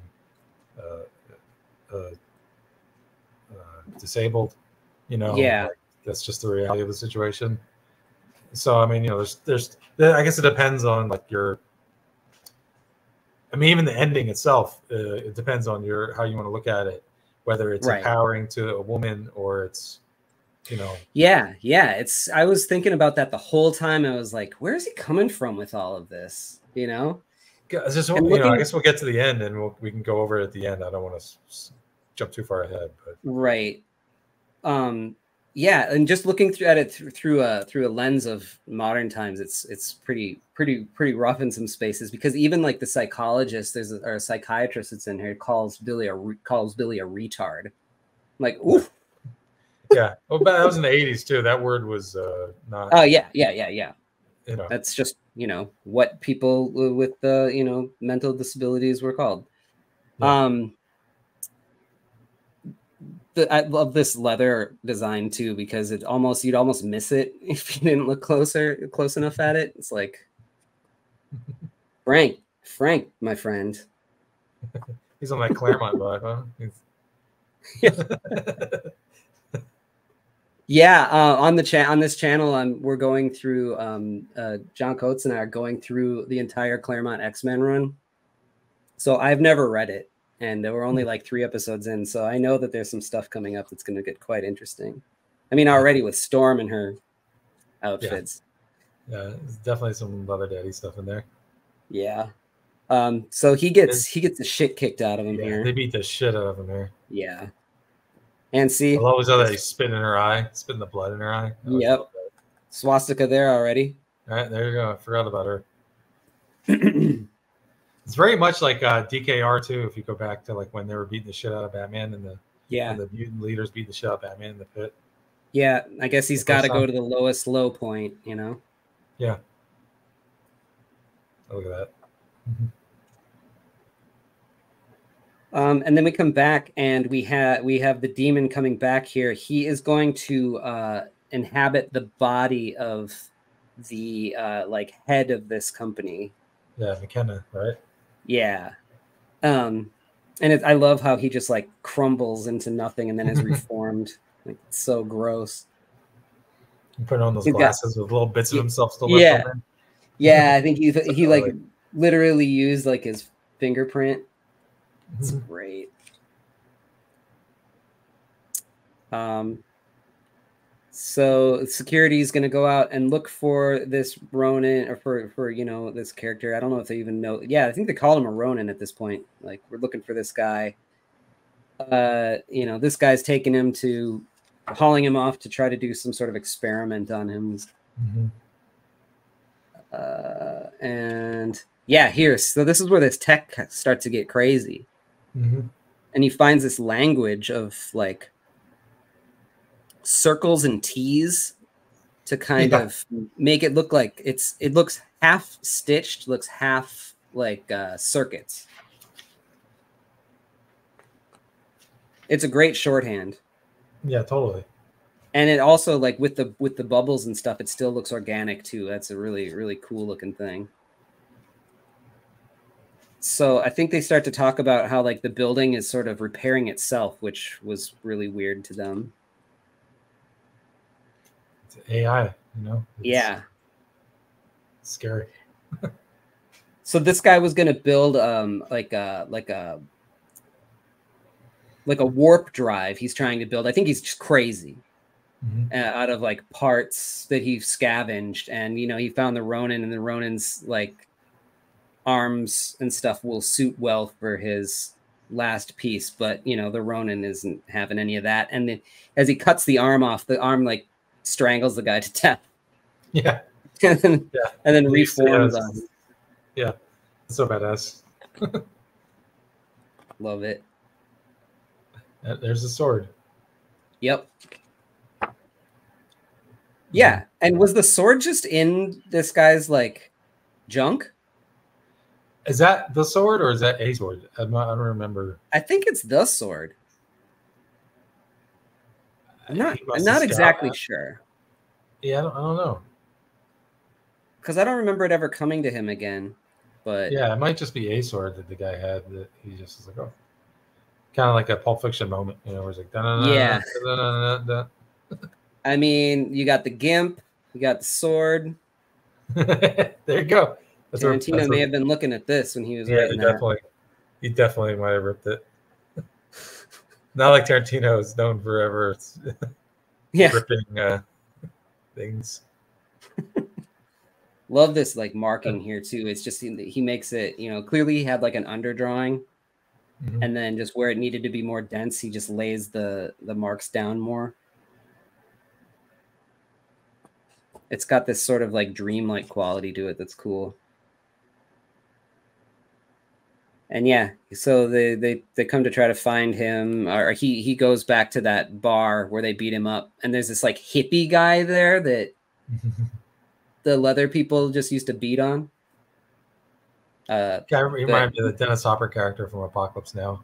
disabled, Yeah. like, that's just the reality of the situation. So, I mean, there's I guess it depends on like I mean, even the ending itself, it depends on how you want to look at it, whether it's empowering to a woman or it's, Yeah. I was thinking about that the whole time. I was like, where's he coming from with all of this? Just, I guess we'll get to the end and we can go over it at the end. I don't want to jump too far ahead, but right. Yeah, and just looking at it through a lens of modern times, it's pretty rough in some spaces, because even like the psychologist, or a psychiatrist that's in here, calls Billy a retard. Like, oof. Yeah. Well, but that was in the 80s too. That word was not. Oh yeah. That's just what people with the mental disabilities were called. Yeah. I love this leather design too, because you'd almost miss it if you didn't look close enough at it. It's like Frank, my friend. He's on that Claremont vibe, huh? Yeah. On this channel, we're going through. John Coates and I are going through the entire Claremont X-Men run. So I've never read it, and we're only like 3 episodes in, so I know that there's some stuff coming up that's going to get quite interesting. I mean, already with Storm and her outfits. Yeah, there's definitely some Leather Daddy stuff in there. Yeah. So he gets the shit kicked out of him here. They beat the shit out of him here. Yeah. And see, I always know that he's spitting in her eye, spitting the blood in her eye. Yep. Swastika there already. All right, there you go. I forgot about her. It's very much like DKR too. If you go back to like when they were beating the shit out of Batman and the mutant leaders beat the shit out of Batman in the pit. Yeah, I guess he's got to go to the lowest low point, Yeah. Look at that. And then we come back and we have the demon coming back here. He is going to inhabit the body of the like head of this company. Yeah, McKenna, right? Yeah. And I love how he just like crumbles into nothing and then is reformed. Like, it's so gross. You put on those glasses with little bits of himself still left on there. Yeah, I think he like literally used like his fingerprint. It's great. So security is going to go out and look for this Ronin, or for this character. I don't know if they even know. Yeah, I think they called him a Ronin at this point. Like, we're looking for this guy. This guy's taking him hauling him off to try to do some sort of experiment on him. And yeah, so this is where this tech starts to get crazy. And he finds this language of like circles and T's to kind of make it look like it looks half stitched, looks half like circuits. It's a great shorthand. Yeah, totally. And it also, like, with the bubbles and stuff, it still looks organic too. That's a really, really cool looking thing. So I think they start to talk about how like the building is sort of repairing itself, which was really weird to them. It's AI, Yeah. Scary. So this guy was going to build like a warp drive. He's trying to build. I think he's just crazy. Out of like parts that he scavenged, and he found the Ronin, and the Ronin's like arms and stuff will suit well for his last piece, but the Ronin isn't having any of that. And then as he cuts the arm off, the arm like strangles the guy to death. Yeah. And then reforms. Yeah, so badass. Love it. There's a sword. Yep. Yeah, and was the sword just in this guy's like junk? Is that the sword or is that a sword? I don't remember. I think it's the sword. I'm must have not scout. exactly sure. Yeah, I don't know. Because I don't remember it ever coming to him again. But Yeah, it might just be a sword that the guy had that he just was like, oh, kind of like a Pulp Fiction moment, you know, where it's like, yeah, da-da-da-da-da-da. I mean, you got the gimp, you got the sword. There you go. Tarantino may have been looking at this when he was yeah, writing that. he definitely might have ripped it. Not like Tarantino is known forever Yeah, ripping things. love this like marking here too. It's just he makes it, you know, clearly he had like an underdrawing, Mm-hmm. and then just where it needed to be more dense, he just lays the marks down more. It's got this sort of like dreamlike quality to it that's cool. And yeah, so they come to try to find him, or he goes back to that bar where they beat him up, and there's this like hippie guy there that the leather people just used to beat on. He reminded me of the Dennis Hopper character from Apocalypse Now.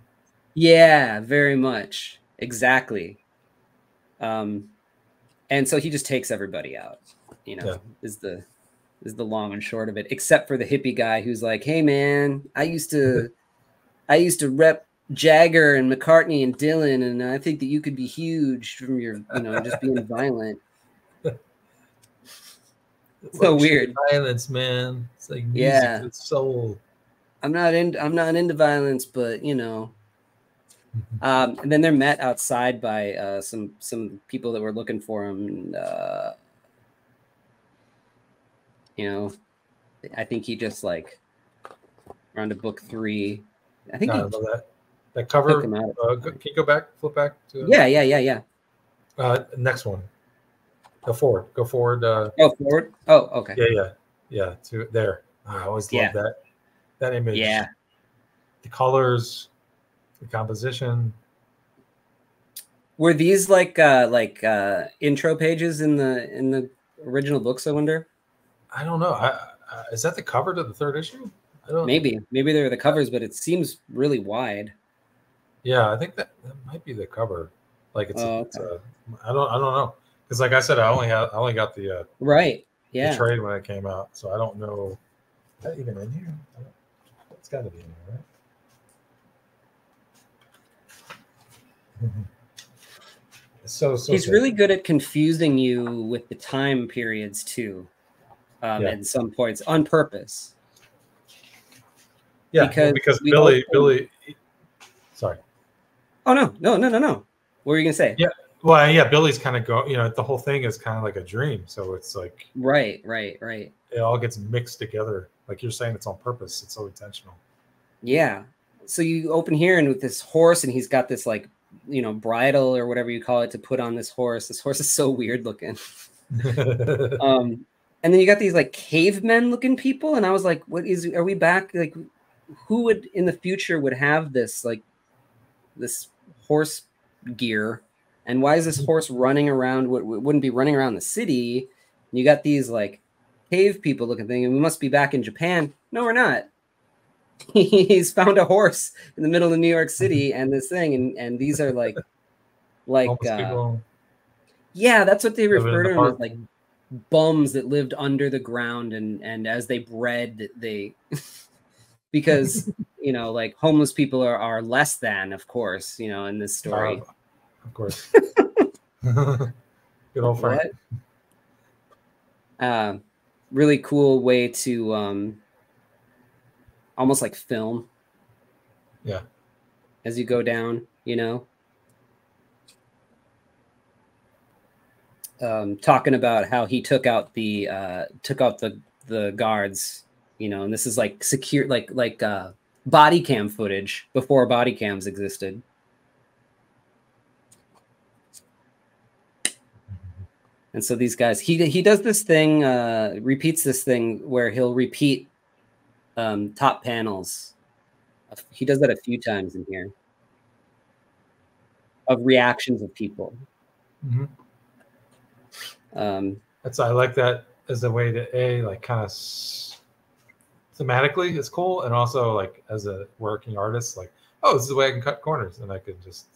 Yeah, very much. Exactly. And so he just takes everybody out, you know, is the long and short of it, except for the hippie guy who's like, hey man, I used to rep Jagger and McCartney and Dylan, and I think that you could be huge from your, you know, just being violent. So weird. Violence, man. It's like music with soul. I'm not into violence, but you know. And then they're met outside by some people that were looking for him, and you know, I think he just like around to book 3. I think I love that cover. Can you go back, flip back to? Yeah. Next one. Go forward. Forward. Oh, okay. Yeah. To there. I always love that image. Yeah. The colors, the composition. Were these like intro pages in the original books, I wonder? I don't know. Is that the cover to the 3rd issue? I don't. Maybe they're the covers, but it seems really wide. Yeah, I think that might be the cover. Like it's I don't know, because like I said, I only got the right. Yeah. The trade when it came out, so I don't know. Is that even in here? It's got to be in here, right? So he's really good at confusing you with the time periods too, at some points on purpose. Yeah, because Billy. Sorry. Oh no! What were you gonna say? Yeah, well, yeah, Billy's kind of go. You know, the whole thing is kind of like a dream, so it's like right. It all gets mixed together, like you're saying. It's on purpose. It's so intentional. Yeah. So you open here and with this horse, and he's got this like, you know, bridle or whatever you call it to put on this horse. This horse is so weird looking. And then you got these like cavemen looking people, and I was like, are we back? Like, who would in the future would have this like this horse gear, and why is this horse running around? Wouldn't be running around the city. You got these like cave people looking thing, and we must be back in Japan. No, we're not. He's found a horse in the middle of New York City and this thing, and these are like yeah, that's what they refer to them as, like bums that lived under the ground, and as they bred, they because you know, like homeless people are less than, of course, you know, in this story. Of course. Good old Frank. Really cool way to almost like film. Yeah. As you go down, you know. Talking about how he took out the guards, you know, and this is like secure, like body cam footage before body cams existed. And so these guys, he does this thing, repeats this thing where he'll repeat top panels. He does that a few times in here of reactions of people. Mm-hmm. I like that as a way to like kind of thematically it's cool, and also like as a working artist, like, oh, this is the way I can cut corners, and I could just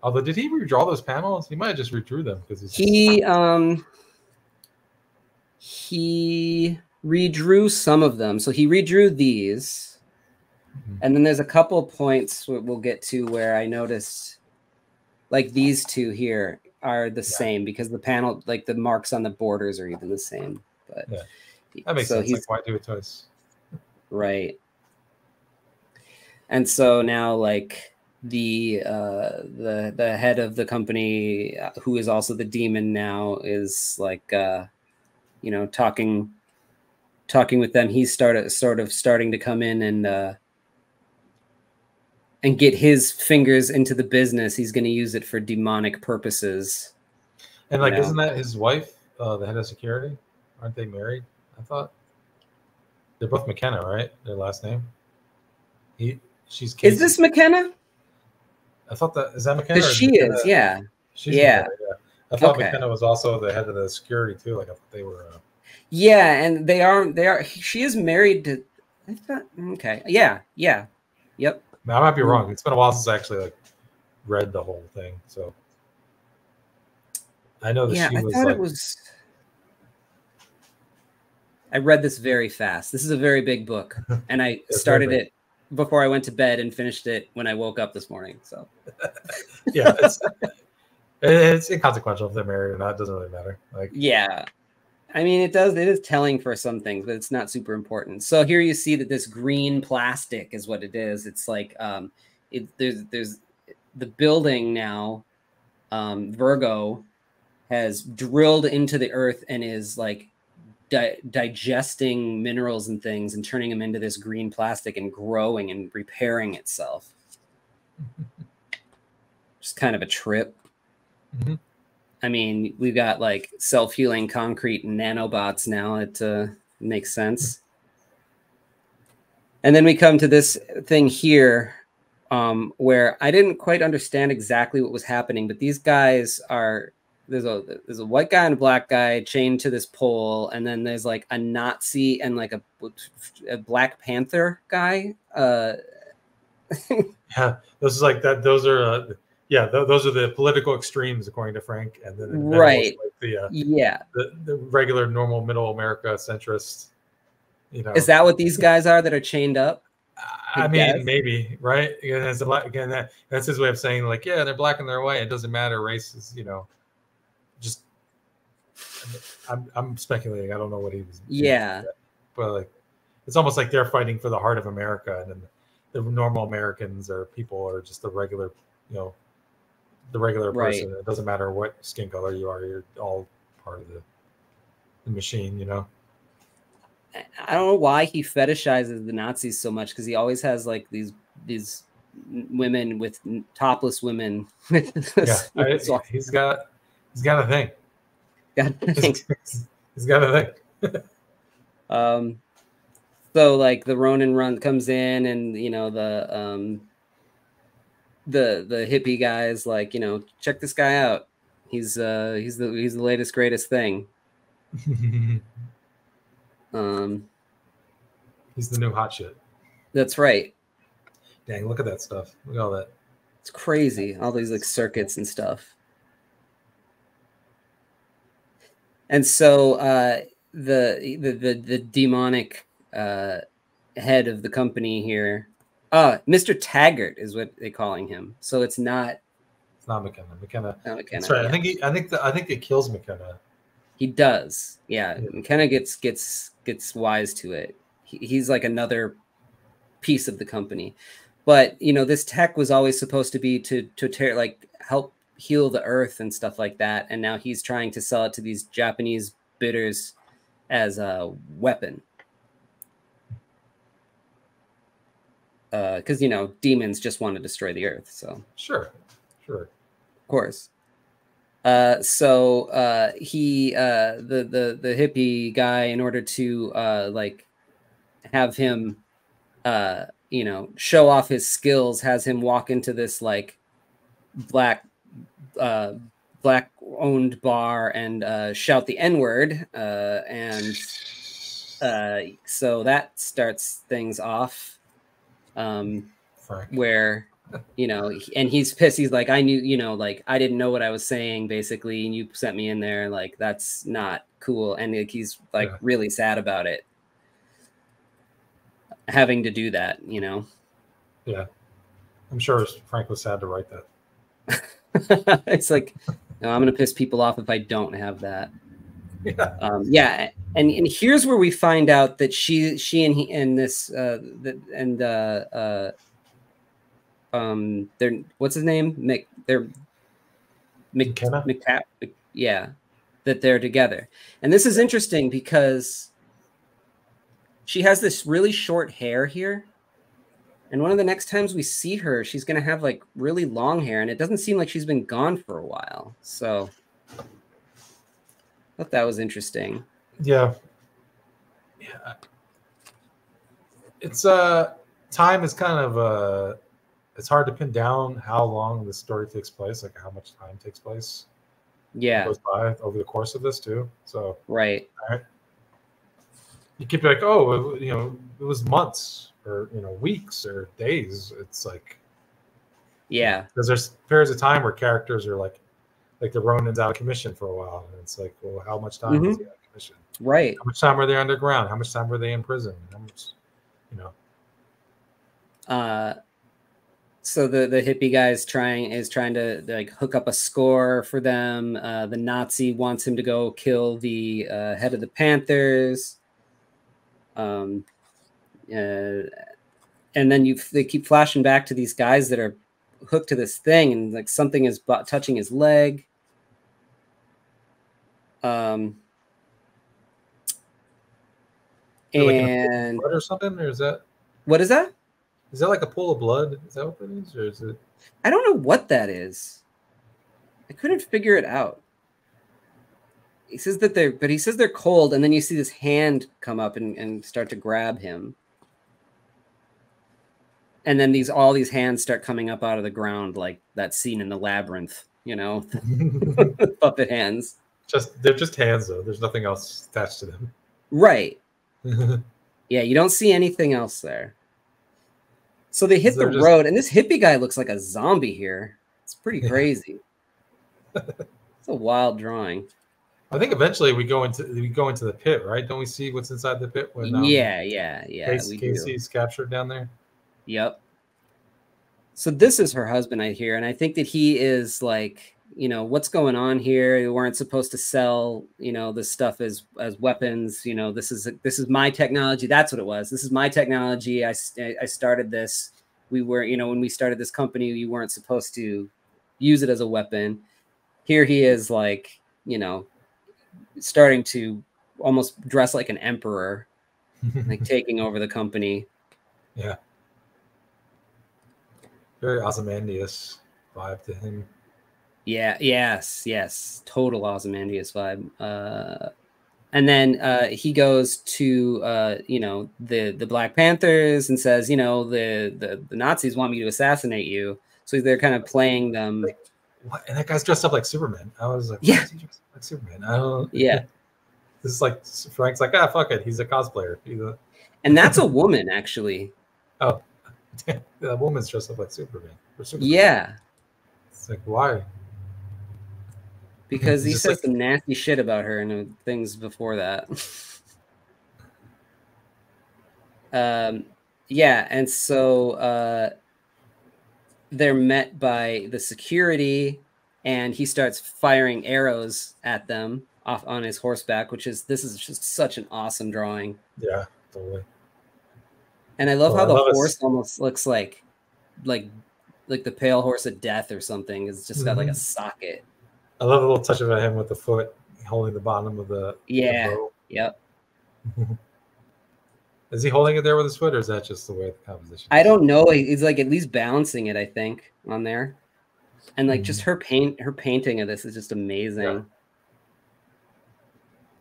Although, did he redraw those panels? He might have just redrew them because he redrew some of them. So he redrew these, and then there's a couple points we'll get to where I noticed, like these two here are the same because the panel, like the marks on the borders, are even the same. But that makes sense. Like, why do it twice? Right. And so now, like the head of the company, who is also the demon now, is like you know, talking with them. He's sort of starting to come in and get his fingers into the business. He's going to use it for demonic purposes. And like, isn't that his wife, the head of security? Aren't they married? I thought they're both McKenna, right? Their last name. She's Casey. Is this McKenna? I thought that is that McKenna. She McKenna? Is, yeah. She's McKenna, yeah. I thought McKenna was also the head of the security too. Like I thought they were. Yeah, and they are. She is married to. I thought. Okay. Yeah. Yep. Now, I might be wrong. It's been a while since I actually like read the whole thing, so I know that she was. Thought it was. I read this very fast. This is a very big book, and I started it before I went to bed and finished it when I woke up this morning. So, yeah, it's inconsequential if they're married or not. It doesn't really matter. Like, yeah, I mean, it does. It is telling for some things, but it's not super important. So here you see that this green plastic is what it is. It's like there's the building now. Virgo has drilled into the earth and is like digesting minerals and things and turning them into this green plastic and growing and repairing itself. Just kind of a trip. Mm-hmm. I mean, we've got like self-healing concrete and nanobots now. It makes sense. And then we come to this thing here where I didn't quite understand exactly what was happening, but these guys are there's a white guy and a black guy chained to this pole, and then there's like a Nazi and like a Black Panther guy. Yeah, those is like that. Those are those are the political extremes according to Frank, and then right, like the regular normal middle America centrist. You know, is that what these guys are that are chained up? I mean, maybe, right? Again, that's his way of saying, like, yeah, they're black and they're white. It doesn't matter. Race is, you know, just. I'm speculating. I don't know what he was. Yeah. But like, it's almost like they're fighting for the heart of America, and then the normal Americans or people are just the regular, you know, the regular person. Right. It doesn't matter what skin color you are. You're all part of the machine, you know. I don't know why he fetishizes the Nazis so much, because he always has like these women with topless women. Yeah, he's got a thing. He's got a thing. So like the Ronin run comes in, and you know the hippie guys like, you know, check this guy out. He's the latest greatest thing. He's the new hot shit. That's right. Dang, look at that stuff. Look at all that. It's crazy. All these like circuits and stuff. And so the demonic head of the company here, Mr. Taggart is what they're calling him. So it's not McKenna. Not McKenna. That's right. Yeah. I think it kills McKenna. He does. Yeah. McKenna gets wise to it. He's like another piece of the company. But you know, this tech was always supposed to be to help heal the earth and stuff like that. And now he's trying to sell it to these Japanese bidders as a weapon. Because you know, demons just want to destroy the earth. So sure. Of course. So he the hippie guy, in order to like have him you know, show off his skills, has him walk into this like black owned bar and shout the N-word, and so that starts things off, where you know, and he's pissed. He's like, I knew, you know, like I didn't know what I was saying, basically, and you sent me in there. Like that's not cool. And like, he's like really sad about it, having to do that, you know. Yeah, I'm sure Frank was sad to write that. It's like, no, I'm gonna piss people off if I don't have that. Yeah. Yeah, and here's where we find out that she and he and this they're, what's his name, yeah, that they're together. And this is interesting because she has this really short hair here, and one of the next times we see her, she's gonna have like really long hair, and it doesn't seem like she's been gone for a while. So I thought that was interesting. Yeah. It's time is kind of it's hard to pin down how long the story takes place, like how much time takes place. Yeah, goes by over the course of this too. So right. You keep like, oh, you know, it was months or, you know, weeks or days. It's like, yeah, because there's periods of time where characters are like the Ronin's out of commission for a while, and it's like, well, how much time is he out of commission? Right. How much time were they underground? How much time were they in prison? How much, you know? So the hippie guy is trying to like hook up a score for them. The Nazi wants him to go kill the head of the Panthers. And then they keep flashing back to these guys that are hooked to this thing, and like something is touching his leg. And like blood or something, or is that, what is that? Is that like a pool of blood? Is that what that is, or is it? I don't know what that is. I couldn't figure it out. He says that they're cold, and then you see this hand come up and start to grab him. And then all these hands start coming up out of the ground, like that scene in the Labyrinth, you know, puppet hands. They're just hands, though. There's nothing else attached to them. Right. Yeah, you don't see anything else there. So they hit the road, and this hippie guy looks like a zombie here. It's pretty crazy. It's a wild drawing. I think eventually we go into the pit, right? Don't we see what's inside the pit when Casey's captured down there? Yep. So this is her husband, I hear, and I think that he is like, you know, what's going on here? We weren't supposed to sell, you know, this stuff as weapons. You know, this is my technology. That's what it was. This is my technology. I started this. We were, you know, when we started this company, you weren't supposed to use it as a weapon. Here he is, like, you know, starting to almost dress like an emperor, like taking over the company. Yeah. Very Ozymandias vibe to him. Yeah, yes. Total Ozymandias vibe. And then he goes to, you know, the Black Panthers and says, you know, the Nazis want me to assassinate you. So they're kind of playing them. What? And that guy's dressed up like Superman. I was like, yeah, is he dressed up like Superman? I don't. Yeah. This is like Frank's like, fuck it. He's a cosplayer. And that's a woman, actually. Oh, that woman's dressed up like Superman. Yeah. It's like, why? Because he says some nasty shit about her and things before that. Yeah, and so they're met by the security, and he starts firing arrows at them off on his horseback, this is just such an awesome drawing. Yeah, totally. And I love how the horse almost looks like the pale horse of death or something. It's just got like a socket. I love a little touch of him with the foot holding the bottom of the bow. Yep. Is he holding it there with his foot, or is that just the way the composition is? I don't know. He's like at least balancing it, I think, on there. And like just her painting of this is just amazing. Yeah.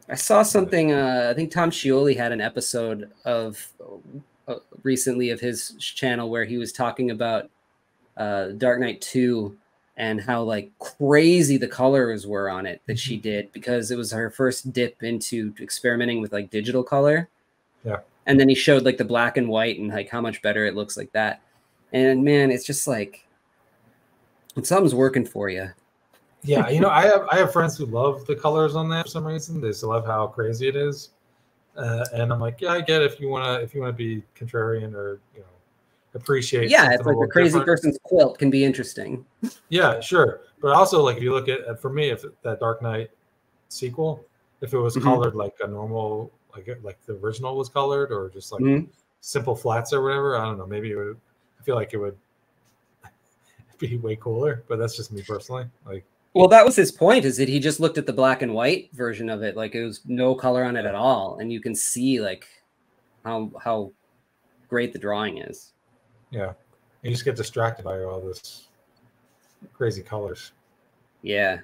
I saw something. I think Tom Scioli had an episode of recently of his channel where he was talking about Dark Knight 2 and how like crazy the colors were on it that she did, because it was her first dip into experimenting with like digital color. Yeah. And then he showed like the black and white and like how much better it looks like that. And man, it's just like when something's working for you. Yeah, I have friends who love the colors on that for some reason. They just love how crazy it is, and I'm like, yeah, I get it if you wanna be contrarian or appreciate Yeah, something it's a like a little crazy different. person's quilt can be interesting. Yeah, sure. But also, like, if you look at for me, if that Dark Knight sequel, if it was Hmm. colored like a normal, like the original was colored, or just like Hmm. simple flats or whatever, I don't know. Maybe it would. I feel like it would be way cooler. But that's just me personally. Like, Well, that was his point, is that he just looked at the black and white version of it, like it was no color on it yeah, at all, and you can see like how great the drawing is. yeah. You just get distracted by all this crazy colors. Yeah.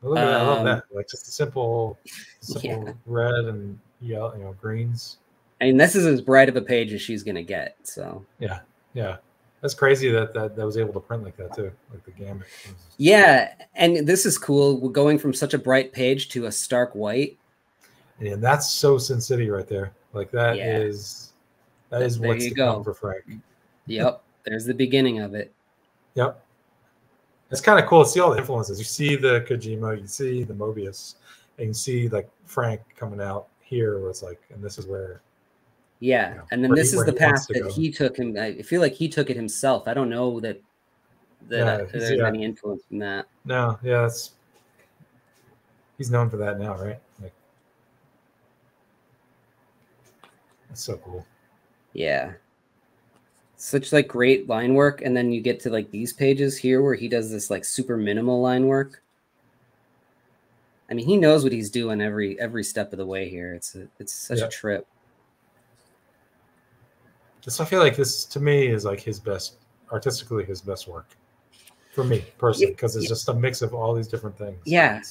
But look at that! I love Um, that. Like just a simple, yeah. red and yellow, greens. I mean, this is as bright of a page as she's gonna get. So Yeah, yeah. That's crazy that was able to print like that too, like the gamut. yeah, and this is cool. We're going from such a bright page to a stark white. And that's so Sin City right there. Like that Yeah, is there what's you to come go. for Frank. Yep, there's the beginning of it. Yep. It's kind of cool to see all the influences. You see the Kojima, you see the Mobius, and you see like Frank coming out here where it's like, and this is where Yeah, and then this is where the he wants path to that go. he took him. I feel like he took it himself. I don't know that Yeah, there's any influence from that. no, yeah, he's known for that now, right? Like that's so cool. Yeah, such like great line work, and then you get to like these pages here where he does this like super minimal line work. I mean, he knows what he's doing every step of the way here. It's such a trip. I feel like this to me is like his best artistically his best work for me personally because it's just a mix of all these different things. Yeah,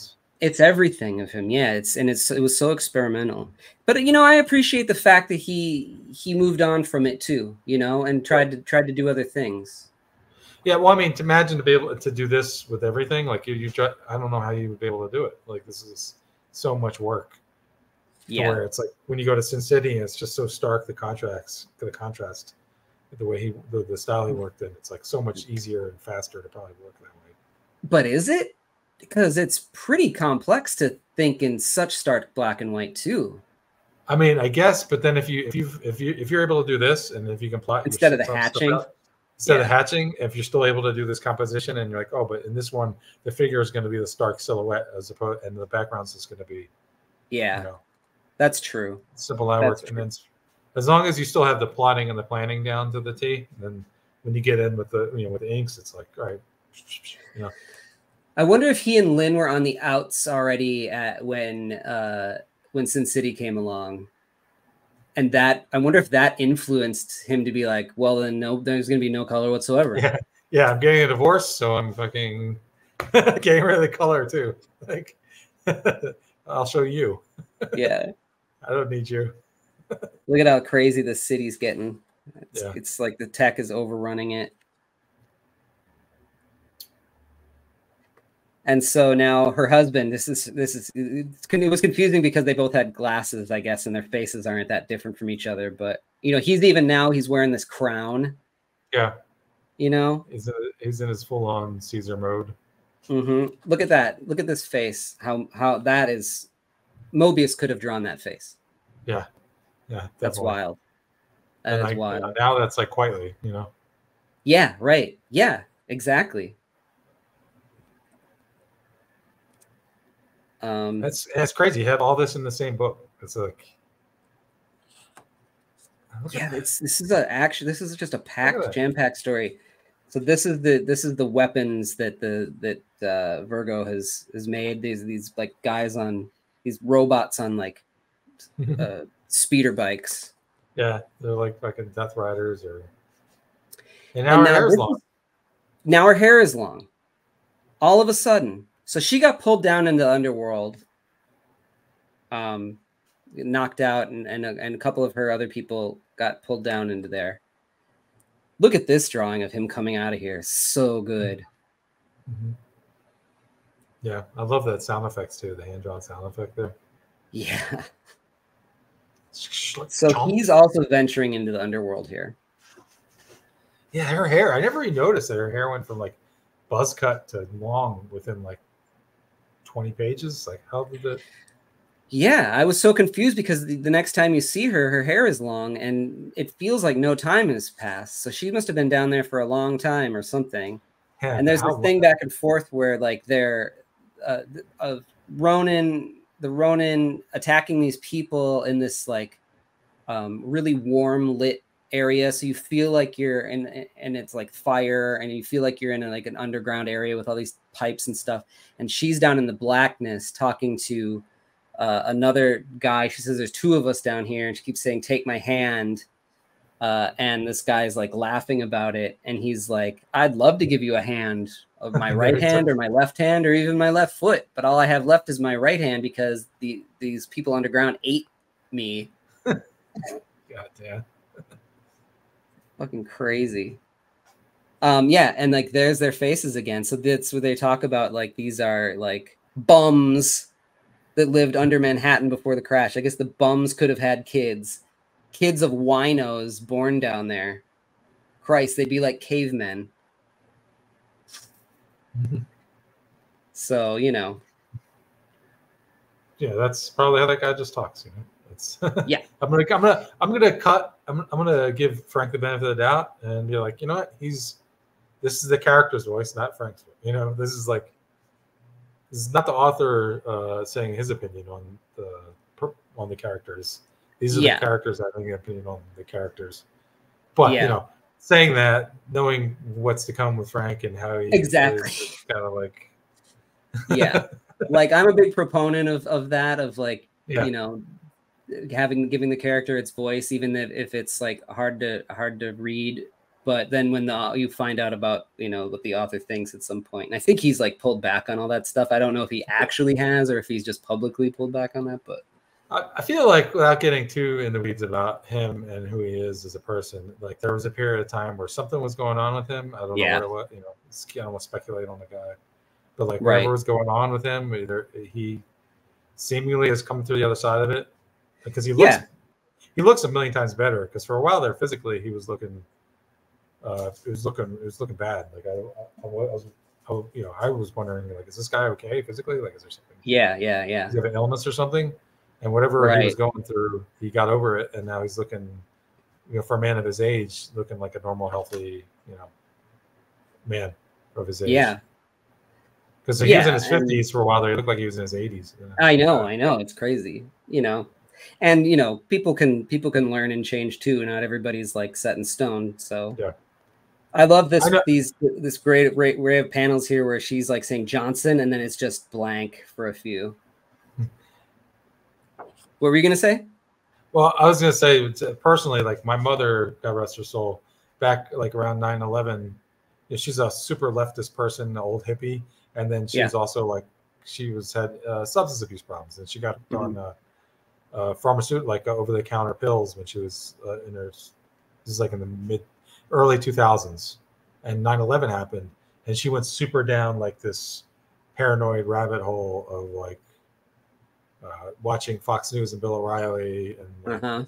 it's everything of him. Yeah, it was so experimental. But I appreciate the fact that he moved on from it too. And tried to do other things. Yeah, well, I mean, to imagine to be able to do this with everything, like I don't know how you would be able to do it. Like this is so much work. Yeah, to where it's like when you go to Sin City, it's just so stark the contrast, the way the style he worked in. It's like so much easier and faster to probably work that way. But is it? Because it's pretty complex to think in such stark black and white too. I mean, I guess, but then if you're able to do this, and if you can plot Instead of the hatching. Instead of hatching, if you're still able to do this composition, and you're like, oh, but in this one, the figure is going to be the stark silhouette as opposed, and the background's just going to be, that's true. Simple line work, and then as long as you still have the plotting and the planning down to the T, then when you get in with the with the inks, it's like, all right, I wonder if he and Lynn were on the outs already when Sin City came along. And that, I wonder if that influenced him to be like, well, then there's going to be no color whatsoever. Yeah, I'm getting a divorce, so I'm fucking getting rid of the color too. Like, I'll show you. Yeah. I don't need you. Look at how crazy the city's getting. It's like the tech is overrunning it. And so now her husband, it was confusing because they both had glasses, I guess, and their faces aren't that different from each other. But, he's wearing this crown. Yeah. He's in his full on Caesar mode. Mm-hmm. Look at that. Look at this face. How that is. Mobius could have drawn that face. Yeah. Yeah. Definitely. That's wild. That is wild. Now that's like quietly, Yeah. Right. Yeah, exactly. That's crazy. You have all this in the same book. It's like, this is just a jam-packed story. So this is the weapons that Virgo has made. These like guys on these robots on like speeder bikes. Yeah, they're like fucking Death Riders and now her hair is long. Now her hair is long. All of a sudden. So she got pulled down into the underworld, knocked out, and a couple of her other people got pulled down into there. Look at this drawing of him coming out of here. So good. Mm-hmm. Yeah, I love that sound effects too. The hand-drawn sound effect there. Yeah. So he's also venturing into the underworld here. Yeah, her hair. I never even noticed that her hair went from like buzz cut to long within like 20 pages. Like, how did it? Yeah, I was so confused because the next time you see her, her hair is long and it feels like no time has passed. So she must have been down there for a long time or something. Yeah, And but there's how this long? thing back and forth where like they're Ronin, the Ronin attacking these people in this like really warm lit area, so you feel like you're in, and it's like fire, and you feel like you're in like an underground area with all these pipes and stuff. And she's down in the blackness talking to another guy. She says, "There's two of us down here," and she keeps saying, "Take my hand." And this guy's like laughing about it, and he's like, "I'd love to give you a hand, of my right hand or my left hand or even my left foot, but all I have left is my right hand because these people underground ate me." God damn. Fucking crazy. Yeah, and like there's their faces again. So that's where they talk about like these are like bums that lived under Manhattan before the crash. I guess the bums could have had kids. Kids of winos born down there. Christ, they'd be like cavemen. So, you know. Yeah, that's probably how that guy just talks. You know, it's Yeah. I'm gonna give Frank the benefit of the doubt and be like, you know what, this is the character's voice, not Frank's voice. You know, this is not the author saying his opinion on the characters. These are the characters having an opinion on the characters. But you know, saying that, knowing what's to come with Frank and how he exactly is, it's kind of like yeah. Like I'm a big proponent of that, of like, yeah. you know, giving the character its voice, even if it's like hard to read. But then when you find out about, you know, what the author thinks at some point, and I think he's like pulled back on all that stuff. I don't know if he actually has or if he's just publicly pulled back on that. But I feel like, without getting too in the weeds about him and who he is as a person, like there was a period of time where something was going on with him. I don't know what it was. You know, I don't want to speculate on the guy, but like whatever was going on with him, either he seemingly has come through the other side of it, because he looks a million times better. Because for a while there, physically, he was looking, it was looking bad. Like I was wondering, like, is this guy okay physically? Like, is there something? Yeah. Does he have an illness or something? And whatever he was going through, he got over it, and now he's looking, you know, for a man of his age, looking like a normal, healthy, you know, man of his age. Yeah. Because he was in his 50s for a while there. He looked like he was in his 80s. You know? I know. It's crazy, you know. And, you know, people can learn and change too. Not everybody's like set in stone. So yeah. I love this great array of panels here where she's like saying Johnson and then it's just blank for a few. What were you going to say? Well, I was going to say, personally, like my mother, God rest her soul, back like around 9/11, she's a super leftist person, an old hippie. And then she was also like, had substance abuse problems. And she got on pharmaceutical, like over-the-counter pills when she was in her, this is like in the early 2000s. And 9/11 happened. And she went super down like this paranoid rabbit hole of like, watching Fox News and Bill O'Reilly, and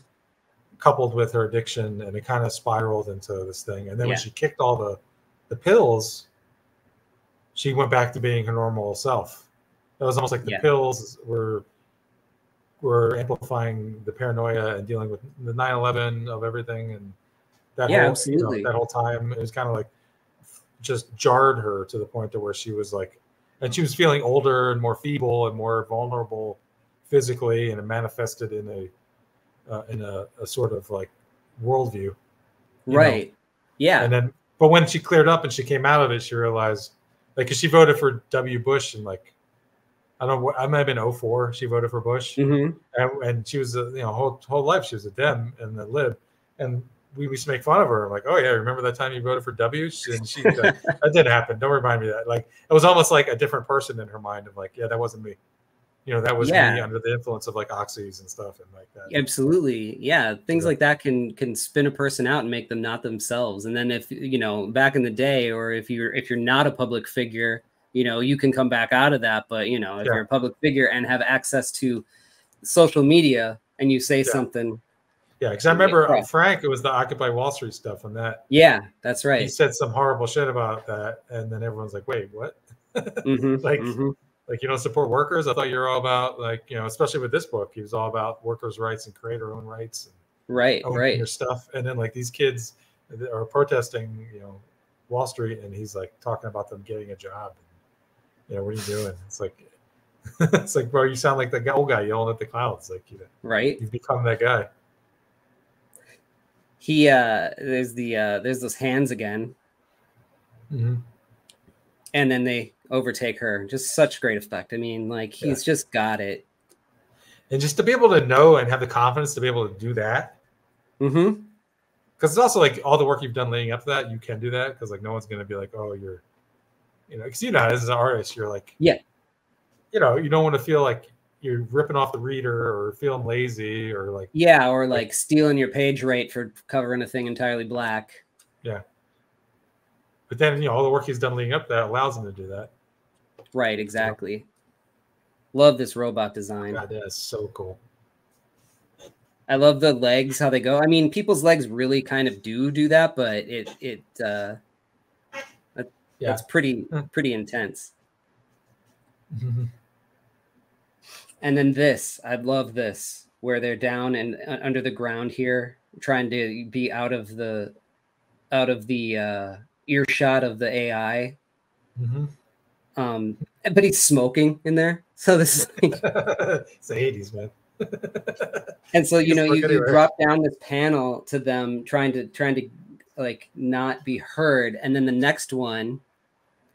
coupled with her addiction, and it kind of spiraled into this thing. And then when she kicked all the pills, she went back to being her normal self. It was almost like the pills were amplifying the paranoia and dealing with the 9/11 of everything, and that that whole time, it was kind of like just jarred her to the point to where she was like, and she was feeling older and more feeble and more vulnerable physically, and it manifested in a sort of like worldview, right? Know? Yeah. And then, but when she cleared up and she came out of it, she realized, like, because she voted for W. Bush, and like, I don't know, I might have been 2004. She voted for Bush, and she was whole life she was a Dem and a Lib, and we used to make fun of her. I'm like, oh yeah, remember that time you voted for W? And she that didn't happen. Don't remind me of that. Like, it was almost like a different person in her mind of like, yeah, that wasn't me. You know, that was me under the influence of like oxys and stuff and like that. Absolutely. Yeah. Things like that can spin a person out and make them not themselves. And then if, you know, back in the day, or if you're not a public figure, you know, you can come back out of that. But, you know, if you're a public figure and have access to social media and you say something. Yeah, because I remember Frank, it was the Occupy Wall Street stuff on that. Yeah, that's right. He said some horrible shit about that, and then everyone's like, "Wait, what?" Like you don't support workers? I thought you were all about like especially with this book, he was all about workers' rights and creator-owned rights, and owning your stuff. And then like these kids are protesting, Wall Street, and he's like talking about them getting a job. And, what are you doing? It's like, it's like, bro, you sound like the old guy yelling at the clouds. Like you've become that guy. He there's those hands again, and then they overtake her. Just such great effect. I mean, like he's just got it, and just to be able to know and have the confidence to be able to do that. Because it's also like all the work you've done leading up to that, you can do that because like no one's going to be like, oh, you're, because as an artist, you're like, you don't want to feel like you're ripping off the reader or feeling lazy or like like stealing your page rate for covering a thing entirely black. Yeah. But then all the work he's done leading up to that allows him to do that. Right, exactly. Love this robot design. God, that is so cool. I love the legs, how they go. I mean, people's legs really kind of do that, but that's pretty intense. And then this, I love this, where they're down and under the ground here, trying to be out of the earshot of the AI. But he's smoking in there, so this is like, it's the 80s, man. And so you drop down this panel to them trying to like not be heard, and then the next one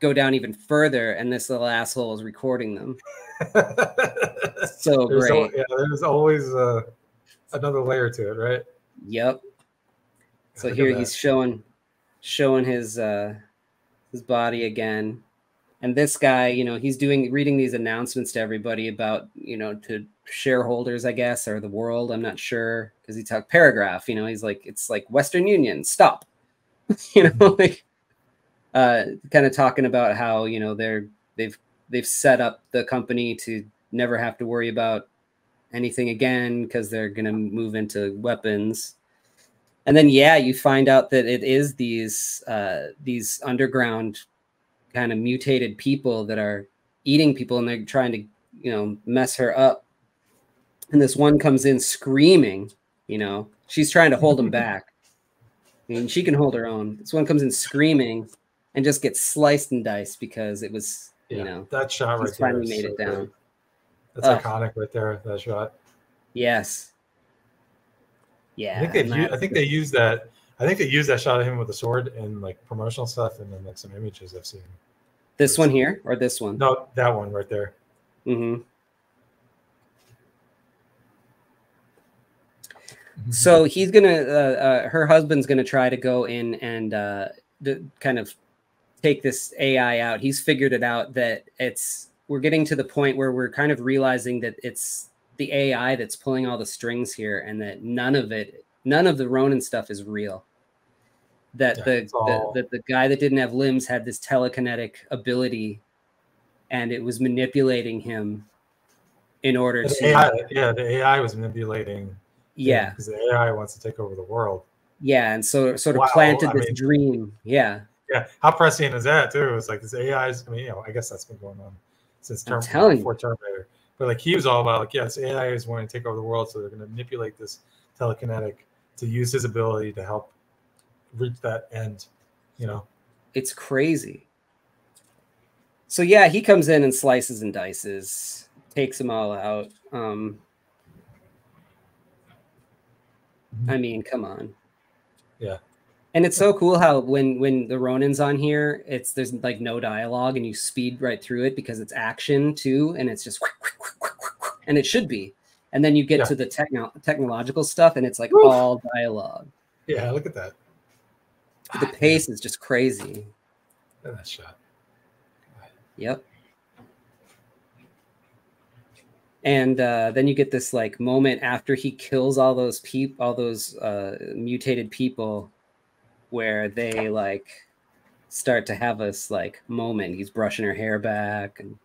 go down even further, and this little asshole is recording them. So great. There's always another layer to it, right? Yep. So here he's showing his body again, and this guy, he's reading these announcements to everybody about, to shareholders, I guess, or the world. I'm not sure, because he talked paragraph. He's like, it's like Western Union, stop. Like kind of talking about how they've set up the company to never have to worry about anything again because they're going to move into weapons. And then you find out that it is these underground kind of mutated people that are eating people, and they're trying to mess her up. And this one comes in screaming, she's trying to hold him back. I mean, she can hold her own. This one comes in screaming and just gets sliced and diced because it was, that shot right there finally made it down. Great. That's iconic right there, that shot. Yes. Yeah. I think they used that shot of him with the sword in like promotional stuff, and then like some images I've seen. This one here or this one? No, that one right there. So he's gonna, her husband's gonna try to go in and kind of take this AI out. He's figured it out that we're getting to the point where we're kind of realizing that it's the AI that's pulling all the strings here, and that none of the Ronin stuff is real. That the guy that didn't have limbs had this telekinetic ability, and it was manipulating him in order to. The AI was manipulating. Yeah, because the AI wants to take over the world. Yeah, and so sort of planted this dream. Yeah. Yeah, how prescient is that too? It's like this AI's. I mean, I guess that's been going on since before Terminator. But like he was all about like, this AI is wanting to take over the world, so they're going to manipulate this telekinetic to use his ability to help reach that end. It's crazy. So yeah, he comes in and slices and dices, takes them all out. I mean, come on. Yeah. And it's so cool how when the Ronin's on here, there's like no dialogue, and you speed right through it because it's action too, and it's just and it should be. And then you get to the technological stuff, and it's like all dialogue. Yeah, look at that. The pace is just crazy. Look at that shot. Yep. And then you get this like moment after he kills all those mutated people, where they like start to have this like moment. He's brushing her hair back, and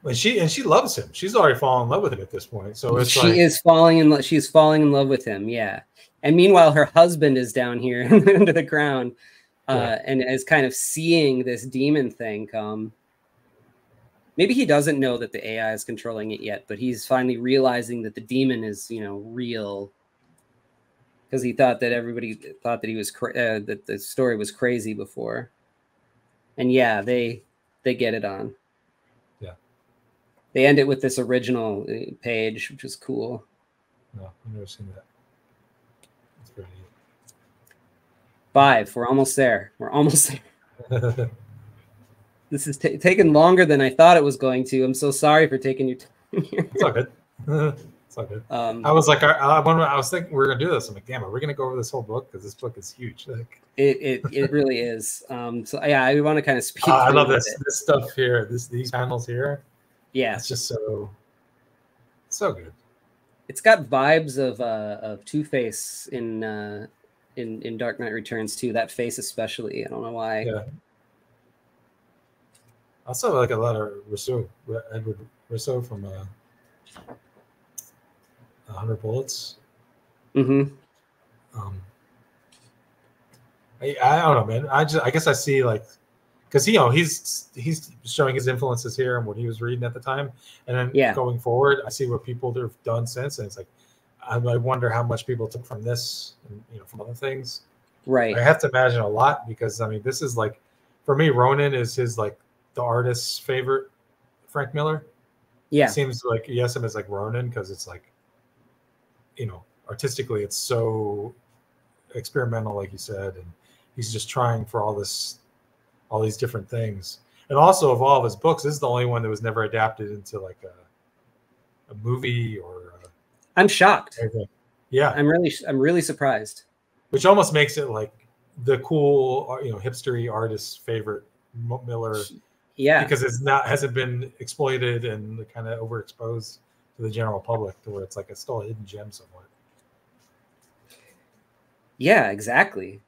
And she loves him. She's already fallen in love with him at this point. So it's she is falling in love. She's falling in love with him. Yeah. And meanwhile, her husband is down here under the ground, and is kind of seeing this demon thing come. Maybe he doesn't know that the AI is controlling it yet, but he's finally realizing that the demon is, real. Because he thought that everybody thought that he was that the story was crazy before. And yeah, they get it on. Yeah. They end it with this original page, which is cool. No, I've never seen that. That's pretty neat. 5. We're almost there. We're almost there. This is taking longer than I thought it was going to. I'm so sorry for taking your time here. It's all good. It's all good. I was like, I was thinking we were gonna do this. I'm like, damn, are we gonna go over this whole book? Because this book is huge. Like, it really is. So yeah, I want to kind of speak. I love this stuff here. These panels here. Yeah, it's just so good. It's got vibes of Two-Face in Dark Knight Returns too. That face especially. I don't know why. Yeah. Also, like a lot of Edward Rousseau from 100 Bullets. Mm-hmm. I don't know, man. I guess I see, like, because he's showing his influences here and what he was reading at the time, and then going forward, I see what people have done since, and it's like I wonder how much people took from this, and, from other things. Right. I have to imagine a lot, because I mean, this is like, for me, Ronin is his, like, the artist's favorite Frank Miller. Yeah. It seems like he has him as like Ronin, because it's like, artistically it's so experimental, like you said, and he's just trying for all these different things. And also, of all of his books, this is the only one that was never adapted into like a movie or I'm shocked. Anything. Yeah. I'm really surprised. Which almost makes it like the cool, hipstery artist's favorite Miller. Yeah, because hasn't been exploited and kind of overexposed to the general public, to where it's like it's still a hidden gem somewhere. Yeah, exactly.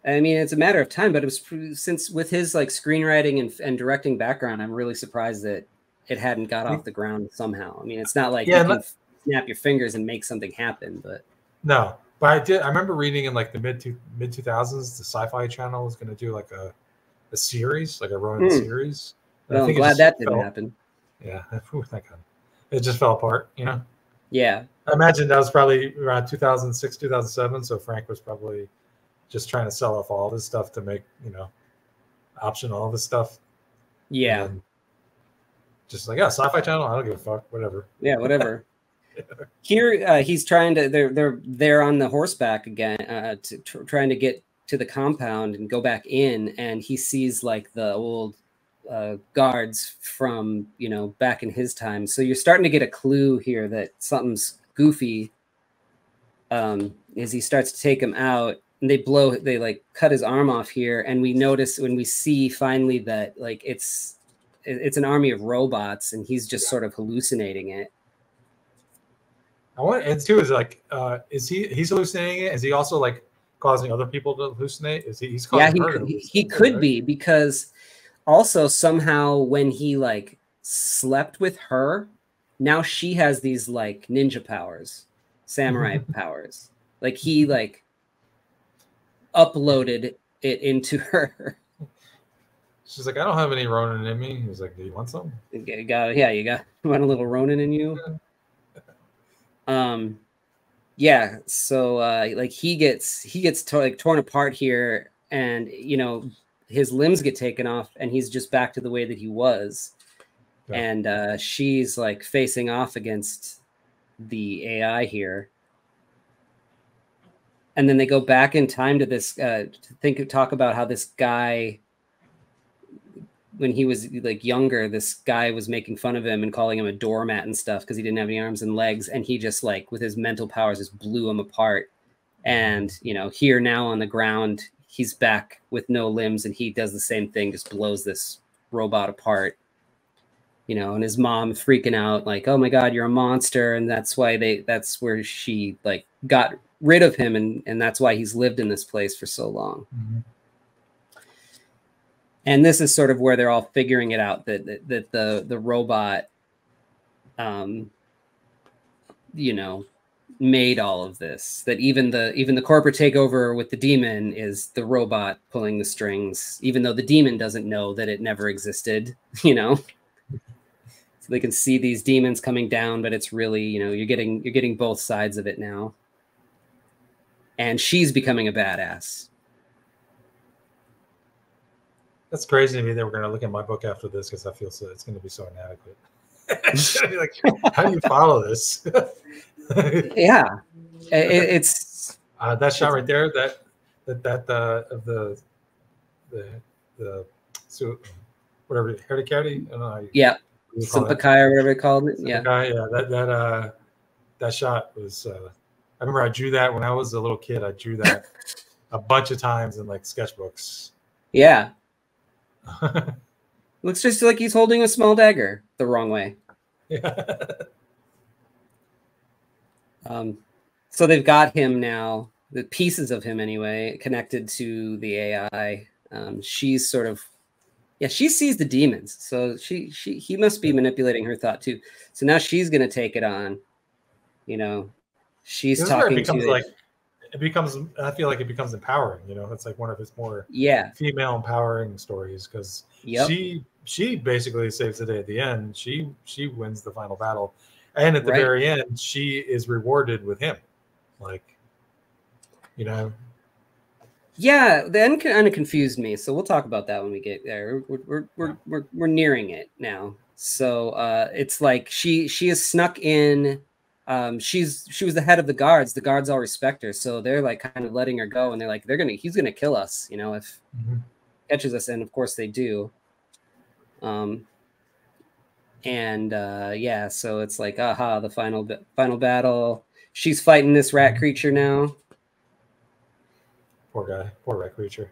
I mean, it's a matter of time, but it was since with his like screenwriting and directing background, I'm really surprised that it hadn't got off the ground somehow. I mean, it's not like you can snap your fingers and make something happen, but no. But I remember reading in like the mid 2000s, the Sci-Fi Channel was going to do like a series, like a Ronin series. Well, I'm glad that didn't happen. Yeah, thank God. It just fell apart, Yeah. I imagine that was probably around 2006, 2007. So Frank was probably just trying to sell off all this stuff to make, option all this stuff. Yeah. Just like, Sci-Fi Channel, I don't give a fuck, whatever. Yeah, whatever. Here, he's trying to. They're on the horseback again, trying to get to the compound and go back in, and he sees like the old guards from back in his time. So you're starting to get a clue here that something's goofy. As he starts to take him out, and they like cut his arm off here, and we notice when we see finally that like it's an army of robots, and he's just sort of hallucinating it. I want, and too, is like, is he's hallucinating it? Is he also like causing other people to hallucinate? Is he's causing he could be, because also somehow when he like slept with her, now she has these like ninja powers, samurai powers. Like he like uploaded it into her. She's like, I don't have any Ronin in me. He's like, do you want some? You got want a little Ronin in you? Yeah. So like he gets torn apart here, and his limbs get taken off, and he's just back to the way that he was. Yeah. And she's like facing off against the AI here. And then they go back in time to this talk about how this guy, when he was like younger, this guy was making fun of him and calling him a doormat and stuff because he didn't have any arms and legs. And he just like with his mental powers just blew him apart. And, here now on the ground, he's back with no limbs, and he does the same thing, just blows this robot apart, and his mom freaking out like, oh my God, you're a monster. And that's where she like got rid of him. And that's why he's lived in this place for so long. Mm-hmm. And this is sort of where they're all figuring it out, that the robot you know, made all of this. That even the corporate takeover with the demon is the robot pulling the strings, even though the demon doesn't know that it never existed. You know, so they can see these demons coming down, but it's really, you know, you're getting both sides of it now. And she's becoming a badass. That's crazy to me that we're going to look at my book after this, because I feel so it's going to be so inadequate. It's going to be like, how do you follow this? Yeah, it's that shot right there. That of the so whatever hereditary. I don't know how you, yeah, you call that. Simpakai or whatever they called it. Yeah, yeah. That shot was. I remember I drew that when I was a little kid. I drew that a bunch of times in like sketchbooks. Yeah. Looks just like he's holding a small dagger the wrong way. Yeah. So they've got him now, the pieces of him anyway, connected to the AI. She's sort of, yeah, she sees the demons. So he must be manipulating her thought too. So now she's going to take it on. You know, she's talking to it. Like, it becomes, I feel like it becomes empowering. You know, it's like one of his more female empowering stories, because she basically saves the day at the end. She wins the final battle, and at the very end, she is rewarded with him. Like, you know. Yeah, the end kind of confused me. So we'll talk about that when we get there. We're nearing it now. So it's like she has snuck in. She was the head of the guards. The guards all respect her, so they're like kind of letting her go, and they're like, he's gonna kill us, you know, if catches us, and of course they do. Yeah, so it's like, aha, the final battle. She's fighting this rat creature now. Poor guy, poor rat creature.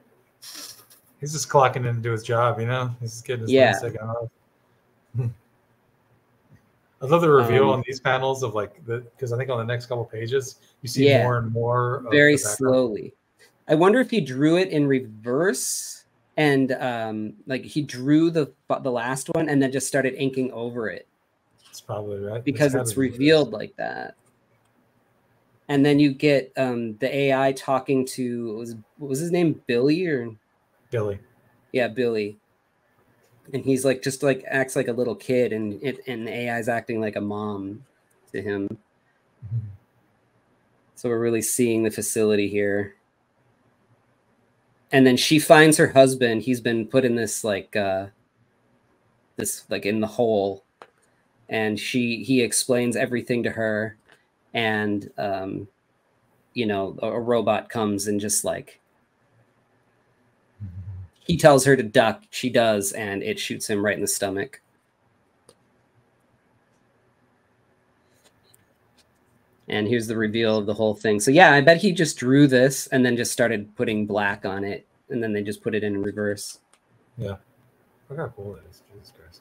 He's just clocking in to do his job, you know. He's just getting his second off. I love the reveal on these panels of like because I think on the next couple pages you see more and more of very slowly. I wonder if he drew it in reverse and like he drew the last one and then just started inking over it. That's probably right, because it's revealed like that. And then you get the AI talking to what was his name, Billy or Billy? Yeah, Billy. And he's like just like acts like a little kid, and the AI is acting like a mom to him. So we're really seeing the facility here. And then she finds her husband. He's been put in this like in the hole, and he explains everything to her, and you know, a robot comes and just like he tells her to duck, she does, and it shoots him right in the stomach. And here's the reveal of the whole thing. So yeah, I bet he just drew this and then just started putting black on it, and then they just put it in reverse. Yeah. Look how cool it is. Jesus Christ.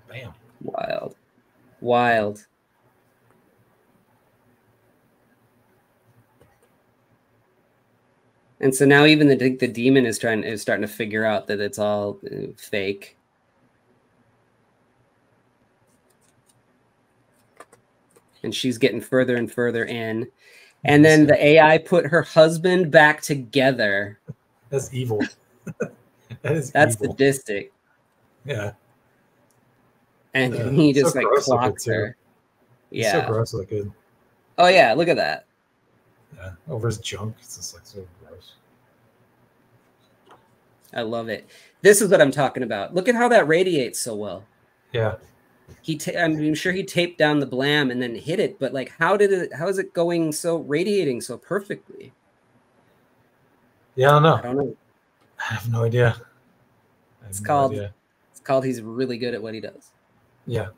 Bam. Wild. Wild. And so now even the demon is starting to figure out that it's all fake. And she's getting further and further in. And then the AI put her husband back together. That's evil. That's evil. sadistic. Yeah. And he just so like clocks her. It's so gross looking. Oh yeah, look at that. Yeah, over his junk. It's just like so gross. I love it. This is what I'm talking about. Look at how that radiates so well. Yeah. I'm sure he taped down the blam and then hit it, but like, how is it going radiating so perfectly? Yeah, I don't know. I don't know. I have no idea. It's called he's really good at what he does. Yeah.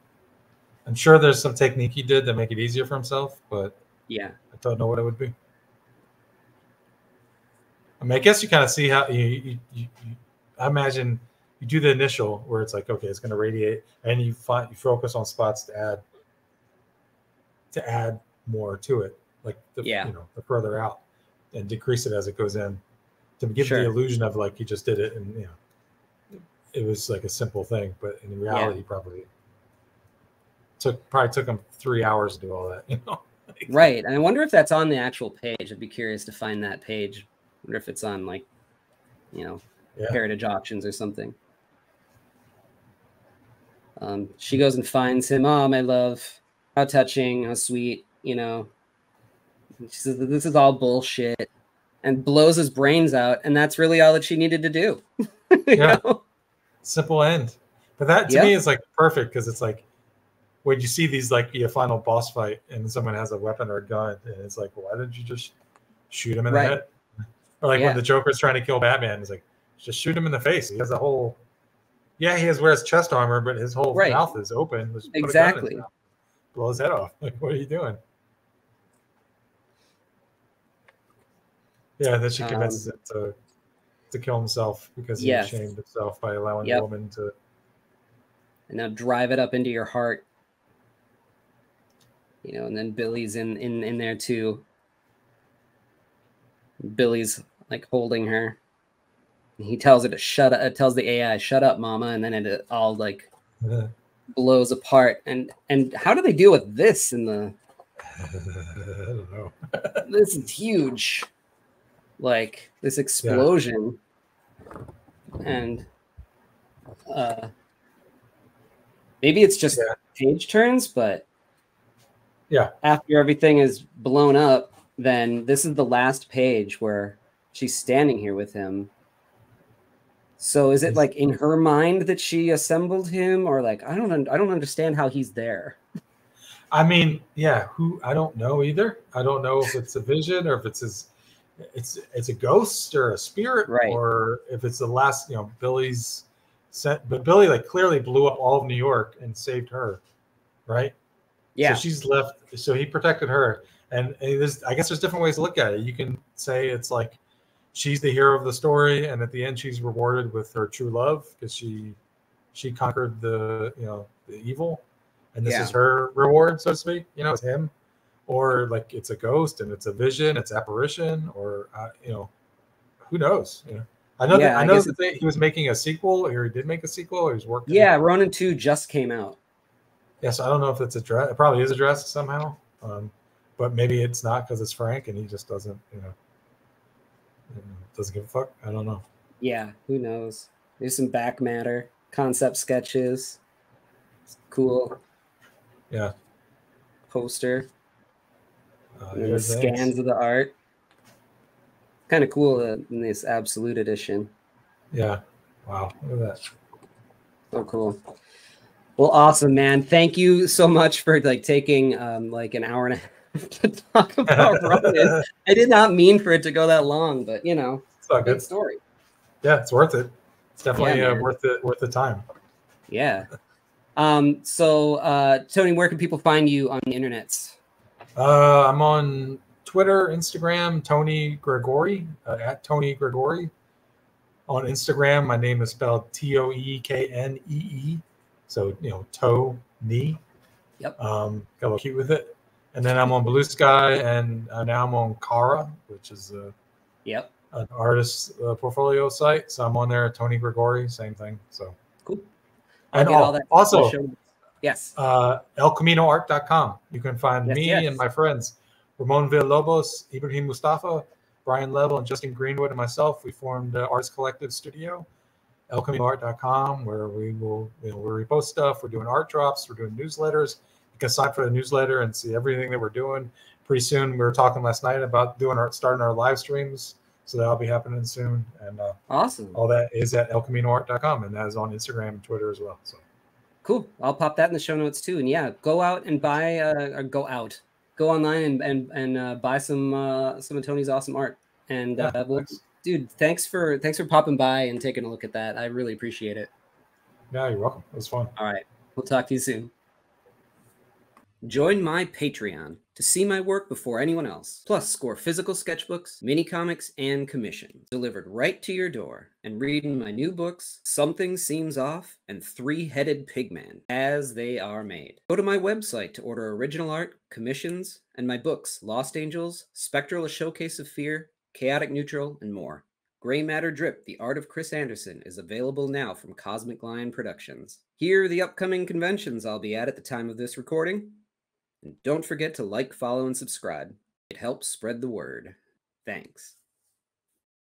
I'm sure there's some technique he did to make it easier for himself, but yeah, I don't know what it would be. I mean, I guess you kind of see how I imagine you do the initial where it's like, okay, it's going to radiate, and you focus on spots to add more to it, like the further out, and decrease it as it goes in, to give the illusion of like you just did it in it was like a simple thing, but in reality, Yeah. probably took him 3 hours to do all that. Right. And I wonder if that's on the actual page. I'd be curious to find that page. I wonder if it's on like, Yeah. Heritage Auctions or something. She goes and finds him. Oh, my love. How touching, how sweet, She says this is all bullshit and blows his brains out. And that's really all that she needed to do. Yeah. Simple end. But that to me is like perfect because it's like when you see these like final boss fight and someone has a weapon or a gun and it's like, why didn't you just shoot him in the head? Or like when the Joker's trying to kill Batman, it's like, just shoot him in the face. He has a whole, he wears chest armor, but his whole mouth is open. Just put a gun in his mouth. Blow his head off. Like, what are you doing? Yeah, then she convinces him to kill himself because he shamed himself by allowing a woman to. And now drive it up into your heart. And then Billy's in there too. Billy's like holding her. He tells her to shut up. It tells the AI, "Shut up, mama," and then it all like blows apart. And how do they deal with this in the? I don't know. This is huge. Like this explosion, and maybe it's just page turns, but after everything is blown up, then this is the last page where she's standing here with him. So is it like in her mind that she assembled him, or like I don't understand how he's there. I mean, I don't know either. I don't know if it's a vision or if it's a ghost or a spirit, or if it's the last, Billy's set. But Billy like clearly blew up all of New York and saved her, right? Yeah. So she's left. So he protected her, and I guess there's different ways to look at it. You can say it's like she's the hero of the story, and at the end she's rewarded with her true love because she conquered the the evil, and this is her reward, so to speak. It's him, or like it's a ghost and it's a vision, it's apparition, or who knows? I know that he was making a sequel, or he did make a sequel, or he was working. Yeah, Ronin 2 just came out. Yes, I don't know if it's addressed. It probably is addressed somehow, but maybe it's not because it's Frank and he just doesn't, doesn't give a fuck. I don't know. Yeah, who knows? There's some back matter, concept sketches. It's cool. Yeah. Poster. And the scans of the art. Kind of cool in this Absolute Edition. Yeah. Wow. Look at that. So cool. Well, awesome, man. Thank you so much for like taking like an hour and a half to talk about Ronin. I did not mean for it to go that long, but it's a good story. Yeah, it's worth it. It's definitely worth the time. Yeah. So Tony, where can people find you on the internets? I'm on Twitter, Instagram, Toni Gregori, at Toni Gregori. On Instagram, my name is spelled Toeknee. So, Toni. Yep. Got a little cute with it. And then I'm on Blue Sky, and now I'm on Kara, which is an artist portfolio site. So I'm on there, Toni Gregori, same thing. So cool. And also, yes, elcaminoart.com. You can find me and my friends, Ramon Villalobos, Ibrahim Mustafa, Brian Level, and Justin Greenwood, and myself. We formed Artist Collective Studio, elcaminoart.com, where we will we repost stuff. We're doing art drops. We're doing newsletters. You can sign for the newsletter and see everything that we're doing. Pretty soon, we were talking last night about starting our live streams. So that'll be happening soon. And awesome. All that is at elcaminoart.com, and that is on Instagram and Twitter as well. So cool. I'll pop that in the show notes too. And go out and buy or go online and buy some of Tony's awesome art. And dude, thanks for popping by and taking a look at that. I really appreciate it. Yeah, you're welcome. It was fun. All right. We'll talk to you soon. Join my Patreon to see my work before anyone else, plus score physical sketchbooks, mini comics, and commissions delivered right to your door, and reading my new books, Something Seems Off and Three-Headed Pigman, as they are made. Go to my website to order original art, commissions, and my books, Lost Angels, Spectral: A Showcase of Fear, Chaotic Neutral, and more. Gray Matter Drip, The Art of Chris Anderson is available now from Cosmic Lion Productions. Here are the upcoming conventions I'll be at the time of this recording. And don't forget to like, follow, and subscribe. It helps spread the word. Thanks.